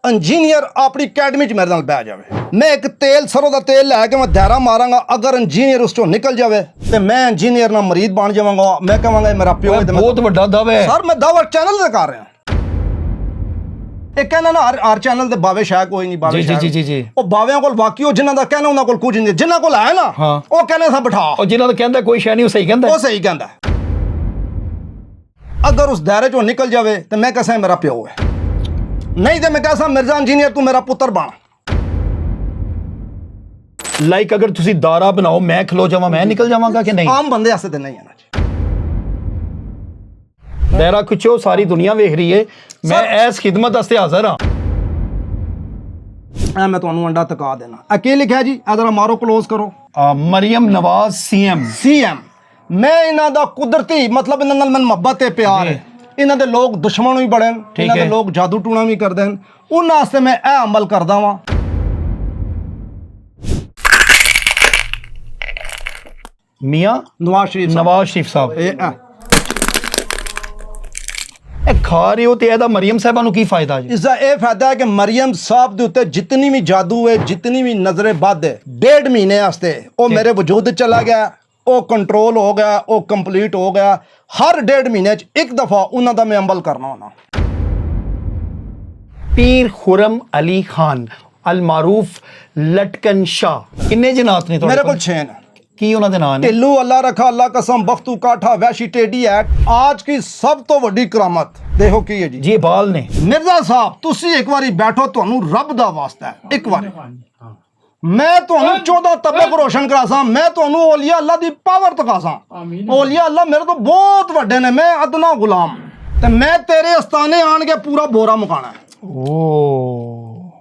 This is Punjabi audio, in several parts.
इंजीनियर अपनी अकैडमी च मेरे नाल बह जाए, मैं एक तेल सरों का तेल लैके मैं दैरा मारांगा, अगर इंजीनियर उस चों निकल जाए तो मैं इंजीनियर ना मरीद बन जावांगा। मैं कहांगा मेरा प्यो है। बहुत बड़ा दावा है सर, मैं दावा चैनल से कर रहा। एक कहना ना हर चैनल ते बावे शायद कोई नहीं, बावे जी जी जी जी ਉਹ ਬਾਵਿਆਂ ਕੋਲ ਵਾਕਈ ਉਹ ਜਿਨ੍ਹਾਂ ਦਾ ਕਹਿਣਾ ਉਹਨਾਂ ਕੋਲ ਕੁਝ ਨਹੀਂ, ਜਿਨ੍ਹਾਂ ਕੋਲ ਹੈ ਨਾ ਹਾਂ ਉਹ ਕਹਿੰਦੇ ਸਾ ਬਿਠਾ, ਉਹ ਜਿਨ੍ਹਾਂ ਦਾ ਕਹਿੰਦਾ ਕੋਈ ਸ਼ੈ ਨਹੀਂ ਉਹ ਸਹੀ ਕਹਿੰਦਾ, ਉਹ ਸਹੀ ਕਹਿੰਦਾ। ਅਗਰ ਉਸ ਦਾਇਰੇ ਚੋਂ ਨਿਕਲ ਜਾਵੇ ਤੇ ਮੈਂ ਕਹਾਂ ਮੇਰਾ ਪਿਓ ਹੈ, ਨਹੀਂ ਤੇ ਮੈਂ ਕਹਾਂ ਮਿਰਜ਼ਾ ਇੰਜੀਨੀਅਰ ਤੂੰ ਮੇਰਾ ਪੁੱਤਰ ਬਣ। ਲਾਈਕ ਅਗਰ ਤੁਸੀਂ ਦਾਰਾ ਬਣਾਓ ਮੈਂ ਖਲੋ ਜਾਵਾਂ ਮੈਂ ਨਿਕਲ ਜਾਵਾਂਗਾ ਕਿ ਨਹੀਂ? ਆਮ ਬੰਦੇ ਵਾਸਤੇ ਤੇ ਨਹੀਂ ਆਣਾ। ਦਾਇਰਾ ਖਿੱਚੋ, ਸਾਰੀ ਦੁਨੀਆ ਵੇਖ ਰਹੀ ਹੈ, ਮੈਂ ਇਸ ਖਿਦਮਤ ਵਾਸਤੇ ਹਾਜ਼ਰ ਹਾਂ। ਐ ਮੈਂ ਤੁਹਾਨੂੰ ਅੰਡਾ ਤਕਾ ਦੇਣਾ। ਆ ਕੀ ਲਿਖਿਆ ਜੀ? ਆ ਜਰਾ ਮਾਰੋ, ਕਲੋਜ਼ ਕਰੋ। ਮਰੀਮ ਨਵਾਜ਼ ਸੀਐਮ। ਮੈਂ ਇਹਨਾਂ ਦਾ ਕੁਦਰਤੀ ਮਤਲਬ ਇਹਨਾਂ ਨਾਲ ਮੈਨੂੰ ਮੁਹੱਬਤ ਤੇ ਪਿਆਰ ਹੈ। ਇਹਨਾਂ ਦੇ ਲੋਕ ਦੁਸ਼ਮਣ ਵੀ ਬੜੇ ਨੇ, ਇਹਨਾਂ ਦੇ ਲੋਕ ਜਾਦੂ ਟੂਣਾ ਵੀ ਕਰਦੇ ਨੇ, ਉਹਨਾਂ ਵਾਸਤੇ ਮੈਂ ਇਹ ਅਮਲ ਕਰਦਾ ਵਾਂ। ਮੀਆਂ ਨਵਾਜ਼ ਸ਼ਰੀਫ ਸਾਹਿਬ ਇਹ ਖਾ ਰਹੇ ਹੋ ਤੇ ਇਹਦਾ ਮਰੀਮ ਸਾਹਿਬਾਂ ਨੂੰ ਕੀ ਫਾਇਦਾ ਜੀ? ਇਸਦਾ ਇਹ ਫਾਇਦਾ ਹੈ ਕਿ ਮਰੀਮ ਸਾਹਿਬ ਦੇ ਉੱਤੇ ਜਿਤਨੀ ਵੀ ਜਾਦੂ ਹੈ, ਜਿਤਨੀ ਵੀ ਨਜ਼ਰੇ ਬੱਦ ਹੈ, 1.5 ਮਹੀਨੇ ਵਾਸਤੇ ਉਹ ਮੇਰੇ ਵਜੂਦ ਚਲਾ ਗਿਆ, ਉਹ ਕੰਟਰੋਲ ਹੋ ਗਿਆ, ਉਹ ਕੰਪਲੀਟ ਹੋ ਗਿਆ। ਹਰ 1.5 ਮਹੀਨੇ 'ਚ ਇੱਕ ਦਫਾ ਉਹਨਾਂ ਦਾ ਮੈਂ ਅਮਲ ਕਰਨਾ ਹੁੰਦਾ। ਪੀਰ ਖੁਰਮ ਅਲੀ ਖਾਨ ਅਲ ਮਾਰੂਫ ਲਟਕਨ शाह, ਕਿੰਨੇ ਜਨਾਤ ਨੇ ਮੇਰੇ ਕੋਲ 6 ਨੇ। ਕੀ ਉਹਨਾਂ ਦੇ ਨਾਮ ਨੇ? ਢਿੱਲੂ, ਅੱਲਾ ਰਖਾ, ਅੱਲਾ ਕਸਮ, ਬਖਤੂ ਕਾਠਾ, ਵੈਸ਼ੀ ਟੇਡੀ ਐਟ। आज की सब तो ਵੱਡੀ ਕਰਾਮਤ ਦੇਖੋ ਕੀ ਹੈ ਜੀ। ਜੀ ਬਾਲ ਨੇ। ਮਿਰਜ਼ਾ ਸਾਹਿਬ ਤੁਸੀਂ ਇੱਕ ਵਾਰੀ ਬੈਠੋ, ਤੁਹਾਨੂੰ ਰੱਬ ਦਾ ਵਾਸਤਾ ਹੈ, ਇੱਕ ਵਾਰੀ ਮੈਂ ਤੁਹਾਨੂੰ 14 ਤਬਕ ਰੋਸ਼ਨ ਕਰਾਸਾਂ, ਮੈਂ ਤੁਹਾਨੂੰ ਔਲੀਆ ਅੱਲਾ ਦੀ ਪਾਵਰ ਦਿਖਾਸਾਂ। ਔਲੀਆ ਅੱਲਾ ਮੇਰੇ ਤੋਂ ਬਹੁਤ ਵੱਡੇ ਨੇ, ਮੈਂ ਅਦਨਾ ਗੁਲਾਮ, ਤੇ ਮੈਂ ਤੇਰੇ ਅਸਤਾਨੇ ਆਣ ਕੇ ਪੂਰਾ ਬੋਰਾ ਮੁਕਾਣਾ। ਓ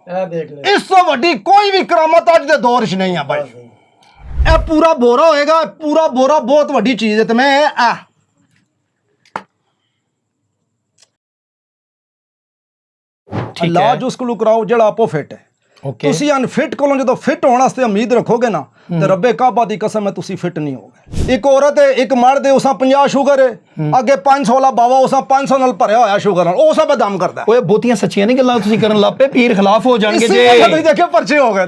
ਇਹ ਦੇਖ ਲੈ, ਇਸ ਤੋਂ ਵੱਡੀ ਕੋਈ ਵੀ ਕਰਾਮਤ ਅੱਜ ਦੇ ਦੌਰ 'ਚ ਨਹੀਂ ਆ ਭਾਈ। ਇਹ ਪੂਰਾ ਬੋਰਾ ਹੋਏਗਾ, ਪੂਰਾ ਬੋਰਾ ਬਹੁਤ ਵੱਡੀ ਚੀਜ਼ ਹੈ। ਤੇ ਮੈਂ ਇਲਾਜ ਉਸ ਕੋਲੋਂ ਕਰਾਓ ਜਿਹੜਾ ਆਪੋ ਫਿੱਟ ਹੈ। ਤੁਸੀਂ ਅਨਫਿਟ ਕੋਲੋਂ ਜਦੋਂ ਫਿੱਟ ਹੋਣ ਵਾਸਤੇ ਉਮੀਦ ਰੱਖੋਗੇ ਨਾ ਤੇ ਰੱਬੇ ਕਾਬਾ ਦੀ ਕਸਮ ਹੈ ਤੁਸੀਂ ਫਿੱਟ ਨਹੀਂ ਹੋਗੇ। ਇੱਕ ਔਰਤ ਹੈ, ਇੱਕ ਮਰਦ ਹੈ, ਉਸਾਂ 50 ਸ਼ੂਗਰ ਹੈ, ਅੱਗੇ 516 ਬਾਵਾ, ਉਸਾਂ 500 ਨਾਲ ਭਰਿਆ ਹੋਇਆ ਸ਼ੂਗਰ ਨਾਲ, ਉਹ ਸਭ ਦਮ ਕਰਦਾ। ਓਏ ਬਹੁਤੀਆਂ ਸੱਚੀਆਂ ਨਹੀਂ ਗੱਲਾਂ ਤੁਸੀਂ ਕਰਨ ਲੱਪੇ, ਪੀਰ ਖਿਲਾਫ ਹੋ ਜਾਣਗੇ ਜੇ। ਤੁਸੀਂ ਦੇਖਿਓ ਪਰਚੇ ਹੋ ਗਏ।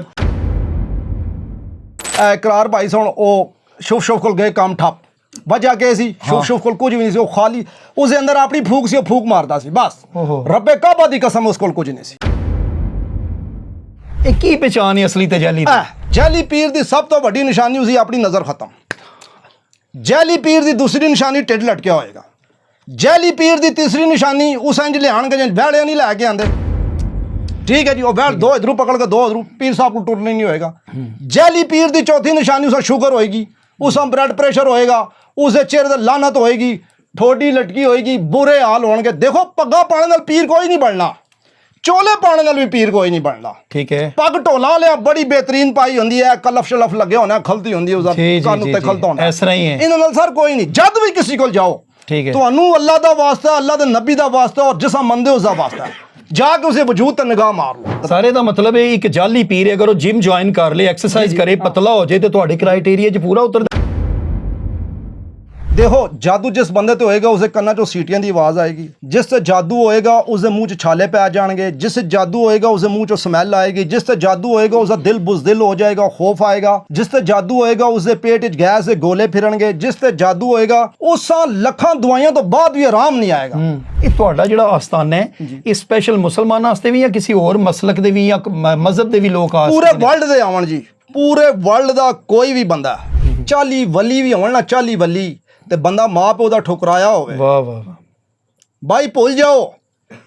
ਇਕਰਾਰ ਭਾਈ ਸੁਣ, ਉਹ ਸ਼ੁਭ ਕੋਲ ਗਏ, ਕੰਮ ਠੱਪ। ਵਜ੍ਹਾ ਕੀ ਸੀ? ਸ਼ੁਭ ਕੋਲ ਕੁਝ ਵੀ ਨਹੀਂ ਸੀ, ਉਹ ਖਾਲੀ ਉਸਦੇ ਅੰਦਰ ਆਪਣੀ ਫੂਕ ਸੀ, ਉਹ ਫੂਕ ਮਾਰਦਾ ਸੀ ਬਸ। ਰੱਬੇ ਕਾਬਾ ਦੀ ਕਸਮ ਉਸ ਕੋਲ ਕੁਝ ਨਹੀਂ ਸੀ। ਇਹ ਕੀ ਪਛਾਣ ਹੈ ਅਸਲੀ ਤੇ ਜਾਲੀ ਦੀ? ਜਾਲੀ ਪੀਰ ਦੀ ਸਭ ਤੋਂ ਵੱਡੀ ਨਿਸ਼ਾਨੀ ਉਸਦੀ ਆਪਣੀ ਨਜ਼ਰ ਖਤਮ। ਜਾਲੀ ਪੀਰ ਦੀ ਦੂਸਰੀ ਨਿਸ਼ਾਨੀ ਢਿੱਡ ਲਟਕਿਆ ਹੋਏਗਾ। ਜਾਲੀ ਪੀਰ ਦੀ ਤੀਸਰੀ ਨਿਸ਼ਾਨੀ ਉਸ ਇੰਜ ਲਿਆਣਗੇ ਜਿਵੇਂ ਵਹਿੜਿਆਂ ਨਹੀਂ ਲੈ ਕੇ ਆਂਦੇ, ਠੀਕ ਹੈ ਜੀ। ਉਹ ਵਹਿੜ ਦੋ ਇਧਰੋਂ ਪਕੜ ਕੇ ਦੋ ਉਧਰੋਂ, ਪੀਰ ਸਾਹਿਬ ਨੂੰ ਟੁਰਨਾ ਨਹੀਂ ਹੋਏਗਾ। ਜਾਲੀ ਪੀਰ ਦੀ ਚੌਥੀ ਨਿਸ਼ਾਨੀ ਉਸਦਾ ਸ਼ੂਗਰ ਹੋਏਗੀ, ਉਸਦਾ ਬਲੱਡ ਪ੍ਰੈਸ਼ਰ ਹੋਏਗਾ, ਉਸਦੇ ਚਿਹਰੇ ਤੇ ਲਾਨਤ ਹੋਏਗੀ, ਠੋਡੀ ਲਟਕੀ ਹੋਏਗੀ, ਬੁਰੇ ਹਾਲ ਹੋਣਗੇ। ਦੇਖੋ ਪੱਗਾ ਪਾਣੇ ਨਾਲ ਪੀਰ ਕੋਈ ਨਹੀਂ ਬਣਨਾ, ਚੋਲੇ ਪਾਣੇ ਨਾਲ ਵੀ ਪੀਰ ਕੋਈ ਨਹੀਂ ਬਣਨਾ, ਠੀਕ ਹੈ। ਪੱਗ ਢੋਲਾ ਲਿਆ ਬੜੀ ਬਿਹਤਰੀਨ ਪਾਈ ਹੁੰਦੀ ਹੈ, ਕਲਫ ਸ਼ਲਫ ਲੱਗਿਆ ਹੋਣਾ, ਖਲਤੀ ਹੁੰਦੀ ਹੈ, ਉਸਦਾ ਕੰਨ ਉੱਤੇ ਖਲਤਾ ਹੁੰਦਾ, ਇਸ ਤਰ੍ਹਾਂ ਹੀ ਹੈ। ਇਹਨਾਂ ਨਾਲ ਸਰ ਕੋਈ ਨਹੀਂ। ਜਦ ਵੀ ਕਿਸੇ ਕੋਲ ਜਾਓ, ਠੀਕ ਹੈ, ਤੁਹਾਨੂੰ ਅੱਲਾ ਦਾ ਵਾਸਤਾ, ਅੱਲਾ ਦੇ ਨਬੀ ਦਾ ਵਾਸਤਾ ਔਰ ਜਿਸਾ ਮੰਨਦੇ ਉਸ ਦਾ ਵਾਸਤਾ, ਜਾ ਕੇ ਉਸੇ ਵਜੂਦ ਤੇ ਨਿਗਾਹ ਮਾਰ ਲਓ। ਸਾਰੇ ਦਾ ਮਤਲਬ ਹੈ ਇੱਕ ਜਾਲੀ ਪੀਰ ਅਗਰ ਉਹ ਜਿਮ ਜੁਆਇਨ ਕਰ ਲੇ, ਐਕਸਰਸਾਈਜ਼ ਕਰੇ, ਪਤਲਾ ਹੋ ਜਾਏ ਤੇ ਤੁਹਾਡੇ ਕ੍ਰਾਈਟੇਰੀਆ 'ਚ ਪੂਰਾ ਉਤਰਦਾ। देखो जादू जिस बंदे ते होएगा उसके कन्ना चो सीटियां की आवाज़ आएगी, जिस ते जादू होएगा उसके मुँह च छाले पै जाएंगे, जिस जादू होएगा उसके मुँह चो स्मैल आएगी, जिस ते जादू होएगा उसका दिल बुज़दिल हो जाएगा, खौफ आएगा, जिस ते जादू होएगा उसके पेट च गैस के गोले फिरनगे, जिस ते जादू होएगा उस लखां दवाइयां तो बाद भी आराम नहीं आएगा। ਇਹ ਤੁਹਾਡਾ ਜਿਹੜਾ ਆਸਤਾਨਾ ਹੈ ਇਹ ਸਪੈਸ਼ਲ ਮੁਸਲਮਾਨਾਂ ਵਾਸਤੇ ਵੀ ਜਾਂ ਕਿਸੇ ਹੋਰ ਮਸਲਕ ਦੇ ਵੀ ਜਾਂ ਮਜ਼ਹਬ ਦੇ ਵੀ ਲੋਕ ਆ? ਪੂਰੇ ਵਰਲਡ ਦੇ ਆਵਣ ਜੀ, ਪੂਰੇ ਵਰਲਡ ਦਾ ਕੋਈ ਵੀ ਬੰਦਾ, 40 ਵਲੀ ਵੀ ਹੋਣ ਨਾ, 40 ਵਲੀ ਤੇ ਬੰਦਾ ਮਾਂ ਪਿਓ ਦਾ ਠੁਕਰਾਇਆ ਹੋਵੇ, ਵਾਹ ਵਾਹ ਬਾਈ ਭੁੱਲ ਜਾਓ।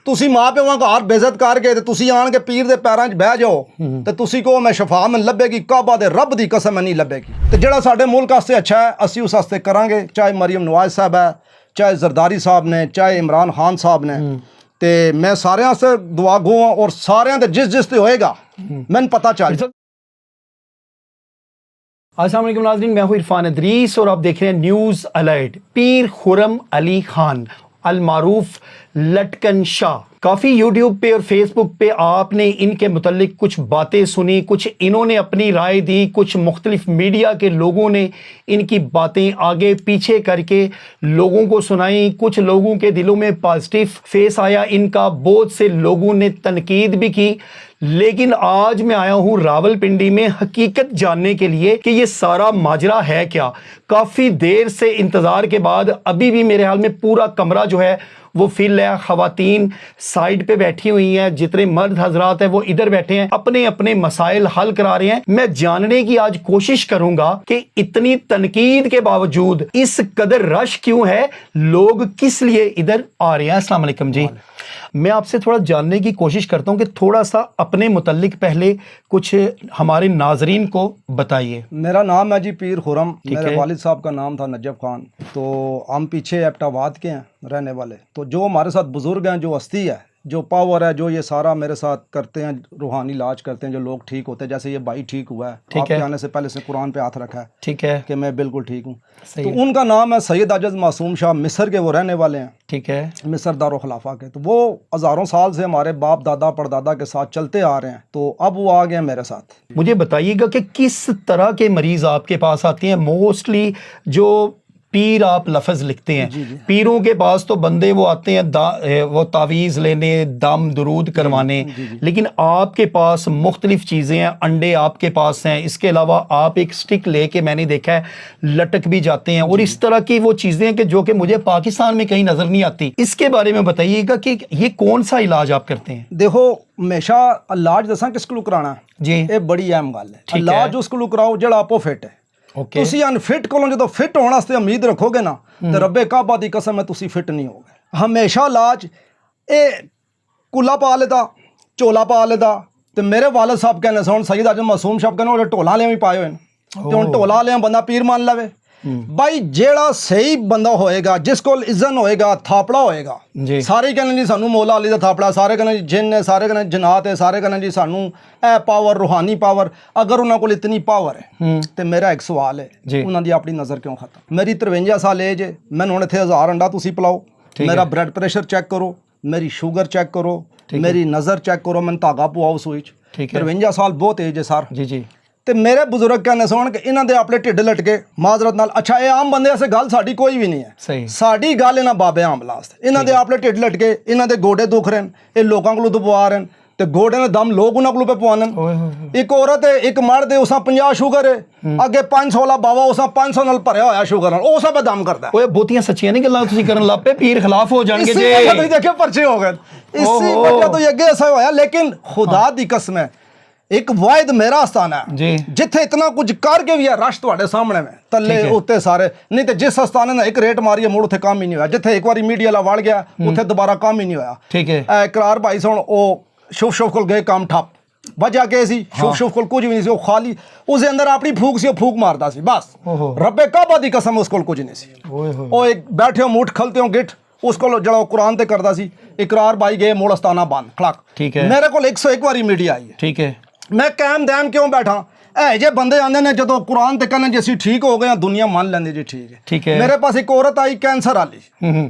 ਤੁਸੀਂ ਮਾਂ ਪਿਓਾਂ ਘਰ ਬੇਇੱਜ਼ਤ ਕਰਕੇ ਤੇ ਤੁਸੀਂ ਆਣ ਕੇ ਪੀਰ ਦੇ ਪੈਰਾਂ 'ਚ ਬਹਿ ਜਾਓ ਤੇ ਤੁਸੀਂ ਕਹੋ ਮੈਂ ਸ਼ਫਾ ਮੈਨੂੰ ਲੱਭੇਗੀ, ਕਾਬਾ ਦੇ ਰੱਬ ਦੀ ਕਸਮ ਨਹੀਂ ਲੱਭੇਗੀ। ਤੇ ਜਿਹੜਾ ਸਾਡੇ ਮੁਲਕ ਵਾਸਤੇ ਅੱਛਾ ਹੈ ਅਸੀਂ ਉਸ ਵਾਸਤੇ ਕਰਾਂਗੇ, ਚਾਹੇ ਮਰੀਮ ਨਵਾਜ਼ ਸਾਹਿਬ ਹੈ, ਚਾਹੇ ਜ਼ਰਦਾਰੀ ਸਾਹਿਬ ਨੇ, ਚਾਹੇ ਇਮਰਾਨ ਖਾਨ ਸਾਹਿਬ ਨੇ। ਤੇ ਮੈਂ ਸਾਰਿਆਂ ਵਾਸਤੇ ਦੁਆ ਗੋ ਹਾਂ ਔਰ ਸਾਰਿਆਂ ਦੇ जिस ਤੇ ਹੋਏਗਾ ਮੈਨੂੰ पता चल। अस्सलाम वालेकुम नाज़रीन, मैं हूँ इरफान अदरीस और आप देख रहे हैं न्यूज़ अलर्ट। पीर खुरम अली खान अल मारूफ लटकन शाह काफ़ी यूट्यूब पे और फेसबुक पे आपने इनके मुतल्लिक कुछ बातें सुनी, कुछ इन्होंने अपनी राय दी, कुछ मुख्तलिफ मीडिया के लोगों ने इनकी बातें आगे पीछे करके लोगों को सुनाई। कुछ लोगों के दिलों में पॉजिटिव फेस आया इनका, बहुत से लोगों ने तनकीद भी की। लेकिन आज मैं आया हूं रावलपिंडी में हकीकत जानने के लिए कि ये सारा माजरा है क्या। काफ़ी देर से इंतज़ार के बाद अभी भी मेरे हाल में पूरा कमरा जो है वो फिल है। ख़वातीन साइड पे बैठी हुई हैं, जितने मर्द हजरात हैं वो इधर बैठे हैं, अपने अपने मसाइल हल करा रहे हैं। मैं जानने की आज कोशिश करूंगा कि इतनी तनकीद के बावजूद इस कदर रश क्यों है, लोग किस लिए इधर आ रहे हैं। अस्सलाम वालेकुम जी, मैं आपसे थोड़ा जानने की कोशिश करता हूं कि थोड़ा सा अपने मुतल्लिक पहले कुछ हमारे नाजरीन को बताइए। मेरा नाम है जी पीर खुरम, ठीक मेरे है। वालिद साहब का नाम था नजफ खान। तो हम पीछे एबटाबाद के हैं रहने वाले। तो जो हमारे साथ बुजुर्ग हैं, जो हस्ती है, जो पावर है, जो ये सारा मेरे साथ करते हैं, रूहानी इलाज करते हैं, जो लोग ठीक होते हैं, जैसे ये भाई ठीक हुआ है, ठीक आपके है। आने से पहले से कुरान पे हाथ रखा है ठीक है, कि मैं बिल्कुल ठीक हूँ। सही तो है। उनका नाम है सैयद अजज मासूम शाह, मिस्र के वो रहने वाले हैं, ठीक है, मिस्र दारो खिलाफा के। तो वो हज़ारों साल से हमारे बाप दादा परदादा के साथ चलते आ रहे हैं। तो अब वो आ गए हैं मेरे साथ। मुझे बताइएगा कि किस तरह के मरीज आपके पास आते हैं। मोस्टली जो पीर आप लफ्ज़ लिखते हैं, जी, जी। पीरों के पास तो बंदे वो आते हैं वो तावीज़ लेने, दम दुरूद करवाने, लेकिन आपके पास मुख्तलिफ चीज़ें हैं। अंडे आपके पास हैं, इसके अलावा आप एक स्टिक लेके मैंने देखा है लटक भी जाते हैं, और इस तरह की वो चीज़ें हैं कि जो कि मुझे पाकिस्तान में कहीं नज़र नहीं आती। इसके बारे में बताइएगा कि ये कौन सा इलाज आप करते हैं। देखो, हमेशा इलाज दसा किस को कराना जी, ये बड़ी अहम गल है। ठीक है। इलाज उस को कराओ जो आपो फिट है। ओके, ਤੁਸੀਂ ਅਨਫਿਟ ਕੋਲੋਂ ਜਦੋਂ ਫਿਟ ਹੋਣ ਵਾਸਤੇ ਉਮੀਦ ਰੱਖੋਗੇ ਨਾ, ਤੇ ਰੱਬੇ ਕਾਬਾ ਦੀ ਕਸਮ ਹੈ ਤੁਸੀਂ ਫਿਟ ਨਹੀਂ ਹੋਗੇ। ਹਮੇਸ਼ਾ ਇਲਾਜ ਇਹ ਕੁੱਲਾ ਪਾ ਲੈਦਾ, ਝੋਲਾ ਪਾ ਲੈਦਾ। ਤੇ ਮੇਰੇ ਵਾਲਿਦ ਸਾਹਿਬ ਕਹਿੰਦੇ ਸਨ, ਸੈयद आजम मासूम ਸਾਹਿਬ ਕਹਿੰਦੇ ਉਹ ਢੋਲਾ ਵਾਲੇ ਵੀ ਪਾਏ ਹੋਏ ਨੇ। ਤੇ ਹੁਣ ਢੋਲਾ ਵਾਲਿਆਂ ਬੰਦਾ ਪੀਰ ਮੰਨ ਲਵੇ। ਬਾਈ ਜਿਹੜਾ ਸਹੀ ਬੰਦਾ ਹੋਏਗਾ, ਜਿਸ ਕੋਲ ਇਜ਼ਨ ਹੋਏਗਾ, ਥਾਪੜਾ ਹੋਏਗਾ, ਜੀ। ਸਾਰੇ ਕਹਿੰਦੇ ਜੀ ਸਾਨੂੰ ਮੌਲਾ ਅਲੀ ਦਾ ਥਾਪੜਾ, ਸਾਰੇ ਕਹਿੰਦੇ ਜੀ ਜਿੰਨ ਹੈ, ਸਾਰੇ ਕਹਿੰਦੇ ਜਨਾਤ ਹੈ, ਸਾਰੇ ਕਹਿੰਦੇ ਜੀ ਸਾਨੂੰ ਇਹ ਪਾਵਰ, ਰੂਹਾਨੀ ਪਾਵਰ। ਅਗਰ ਉਹਨਾਂ ਕੋਲ ਇਤਨੀ ਪਾਵਰ ਹੈ ਤੇ ਮੇਰਾ ਇੱਕ ਸਵਾਲ ਹੈ, ਜੀ। ਉਹਨਾਂ ਦੀ ਆਪਣੀ ਨਜ਼ਰ ਕਿਉਂ ਖਤਮ। ਮੇਰੀ 53 ਸਾਲ ਏਜ ਹੈ, ਮੈਨੂੰ ਹੁਣ ਇੱਥੇ 1000 ਅੰਡਾ ਤੁਸੀਂ ਪਿਲਾਓ, ਠੀਕ ਮੇਰਾ ਹੈ। ਬਲੱਡ ਪ੍ਰੈਸ਼ਰ ਚੈੱਕ ਕਰੋ, ਮੇਰੀ ਸ਼ੂਗਰ ਚੈੱਕ ਕਰੋ, ਮੇਰੀ ਨਜ਼ਰ ਚੈੱਕ ਕਰੋ, ਮੈਨੂੰ ਧਾਗਾ ਪਵਾਓ ਸੂਈ 'ਚ। ਠੀਕ ਹੈ। 53 ਸਾਲ ਬਹੁਤ ਏਜ ਹੈ ਸਰ। ਜੀ ਜੀ, ਤੇ ਮੇਰੇ ਬਜ਼ੁਰਗ ਕਹਿੰਦੇ ਸਨ ਕਿ ਇਹਨਾਂ ਦੇ ਆਪਣੇ ਢਿੱਡ ਲਟਕੇ ਮਾਜ਼ਰਤ ਨਾਲ। ਅੱਛਾ, ਇਹ ਆਮ ਬੰਦੇ ਵਾਸਤੇ ਗੱਲ ਸਾਡੀ ਕੋਈ ਵੀ ਨਹੀਂ ਹੈ, ਸਹੀ। ਸਾਡੀ ਗੱਲ ਇਹਨਾਂ ਬਾਬੇ ਆਮਲਾ ਵਾਸਤੇ। ਇਹਨਾਂ ਦੇ ਆਪਣੇ ਢਿੱਡ ਲਟਕੇ, ਇਹਨਾਂ ਦੇ ਗੋਡੇ ਦੁਖ ਰਹੇ ਨੇ, ਇਹ ਲੋਕਾਂ ਕੋਲੋਂ ਦਬਵਾ ਰਹੇ ਨੇ, ਤੇ ਗੋਡੇ ਦੇ ਦਮ ਲੋਕ ਉਹਨਾਂ ਕੋਲੋਂ ਪਵਾਉਣ। ਓਏ ਹੋਏ ਹੋਏ। ਇੱਕ ਔਰਤ ਹੈ, ਇੱਕ ਮਰਦ ਹੈ, ਉਸਾਂ 50 ਸ਼ੂਗਰ ਹੈ, ਅੱਗੇ 500 ਵਾਲਾ ਬਾਵਾ ਉਸਾਂ 500 ਨਾਲ ਭਰਿਆ ਹੋਇਆ ਸ਼ੂਗਰ ਨਾਲ, ਉਹ ਸਭ ਦਮ ਕਰਦਾ ਹੈ। ਓਏ ਬਹੁਤੀਆਂ ਸੱਚੀਆਂ ਨਹੀਂ ਗੱਲਾਂ ਤੁਸੀਂ ਕਰਨ ਲੱਗ ਪਏ, ਪੀਰ ਖਿਲਾਫ ਹੋ ਜਾਣਗੇ ਇਸੇ ਜੇ। ਵਜ੍ਹਾ ਤੋਂ ਹੀ ਦੇਖਿਓ ਪਰਚੇ ਹੋ ਗਏ, ਇਸੇ ਓਹੋ। ਵਜ੍ਹਾ ਤੋਂ ਹੀ ਅੱਗੇ ਐਸਾ ਹੋਇਆ। ਲੇਕਿਨ ਖੁਦਾ ਦੀ ਕਸਮ ਹੈ, ਇੱਕ ਵਾਹਿਦ ਮੇਰਾ ਅਸਤਾਨਾ ਹੈ ਜੀ। ਜਿੱਥੇ ਇਤਨਾ ਕੁਝ ਕਰਕੇ ਵੀ ਹੈ ਰਸ਼ ਤੁਹਾਡੇ ਸਾਹਮਣੇ ਮੈਂ ਤੱਲੇ ਠੀਕ ਹੈ। ਉੱਤੇ ਸਾਰੇ ਨਹੀਂ ਤੇ ਜਿਸ ਅਸਤਾਨੇ ਨੇ ਇੱਕ ਰੇਟ ਮਾਰੀ ਹੈ ਮੁੜ ਉੱਥੇ ਕੰਮ ਹੀ ਨਹੀਂ ਹੋਇਆ। ਜਿੱਥੇ ਇੱਕ ਵਾਰੀ ਮੀਡੀਆ ਲਾ ਵੜ ਗਿਆ ਉੱਥੇ ਦੁਬਾਰਾ ਕੰਮ ਹੀ ਨਹੀਂ ਹੋਇਆ। ਠੀਕ ਹੈ। ਇਹ ਇਕਰਾਰ ਭਾਈ ਸੁਣ, ਉਹ ਸ਼ੁਭ ਕੋਲ ਗਏ, ਕੰਮ ਠੱਪ। ਵਜ੍ਹਾ ਕੀ ਸੀ? ਸ਼ੁਭ ਕੋਲ ਕੁਝ ਵੀ ਨਹੀਂ ਸੀ, ਉਹ ਖਾਲੀ ਉਸਦੇ ਅੰਦਰ ਆਪਣੀ ਫੂਕ ਸੀ, ਉਹ ਫੂਕ ਮਾਰਦਾ ਸੀ ਬਸ। ਓਹੋ। ਰੱਬੇ ਕਾਬਾ ਦੀ ਕਸਮ ਉਸ ਕੋਲ ਕੁਝ ਨਹੀਂ ਸੀ। ਓਏ ਹੋਏ। ਉਹ ਇੱਕ ਬੈਠੇ ਹੋ ਮੁੱਠ ਖਲਤੇ ਹੋ ਗਿੱਠ, ਉਸ ਕੋਲ ਜਿਹੜਾ ਉਹ ਕੁਰਾਨ ਤੇ ਕਰਦਾ ਸੀ। ਇਕਰਾਰ ਭਾਈ ਗਏ, ਮੋੜ ਅਸਤਾਨਾ ਬੰਦ ਖੜਕ। ਠੀਕ ਹੈ। ਮੇਰੇ ਕੋਲ 101 ਵਾਰੀ ਮੀਡੀਆ ਆਈ ਹੈ। ਠੀਕ ਹੈ। ਮੈਂ ਕਾਇਮ ਦੈਮ ਕਿਉਂ ਬੈਠਾ? ਇਹ ਜੇ ਬੰਦੇ ਆਉਂਦੇ ਨੇ ਜਦੋਂ ਕੁਰਾਨ ਤੇ ਕਹਿੰਦੇ ਜੀ ਅਸੀਂ ਠੀਕ ਹੋ ਗਏ ਹਾਂ, ਦੁਨੀਆ ਮੰਨ ਲੈਂਦੀ ਜੀ ਠੀਕ ਹੈ। ਠੀਕ ਹੈ। ਮੇਰੇ ਪਾਸ ਇੱਕ ਔਰਤ ਆਈ ਕੈਂਸਰ ਵਾਲੀ,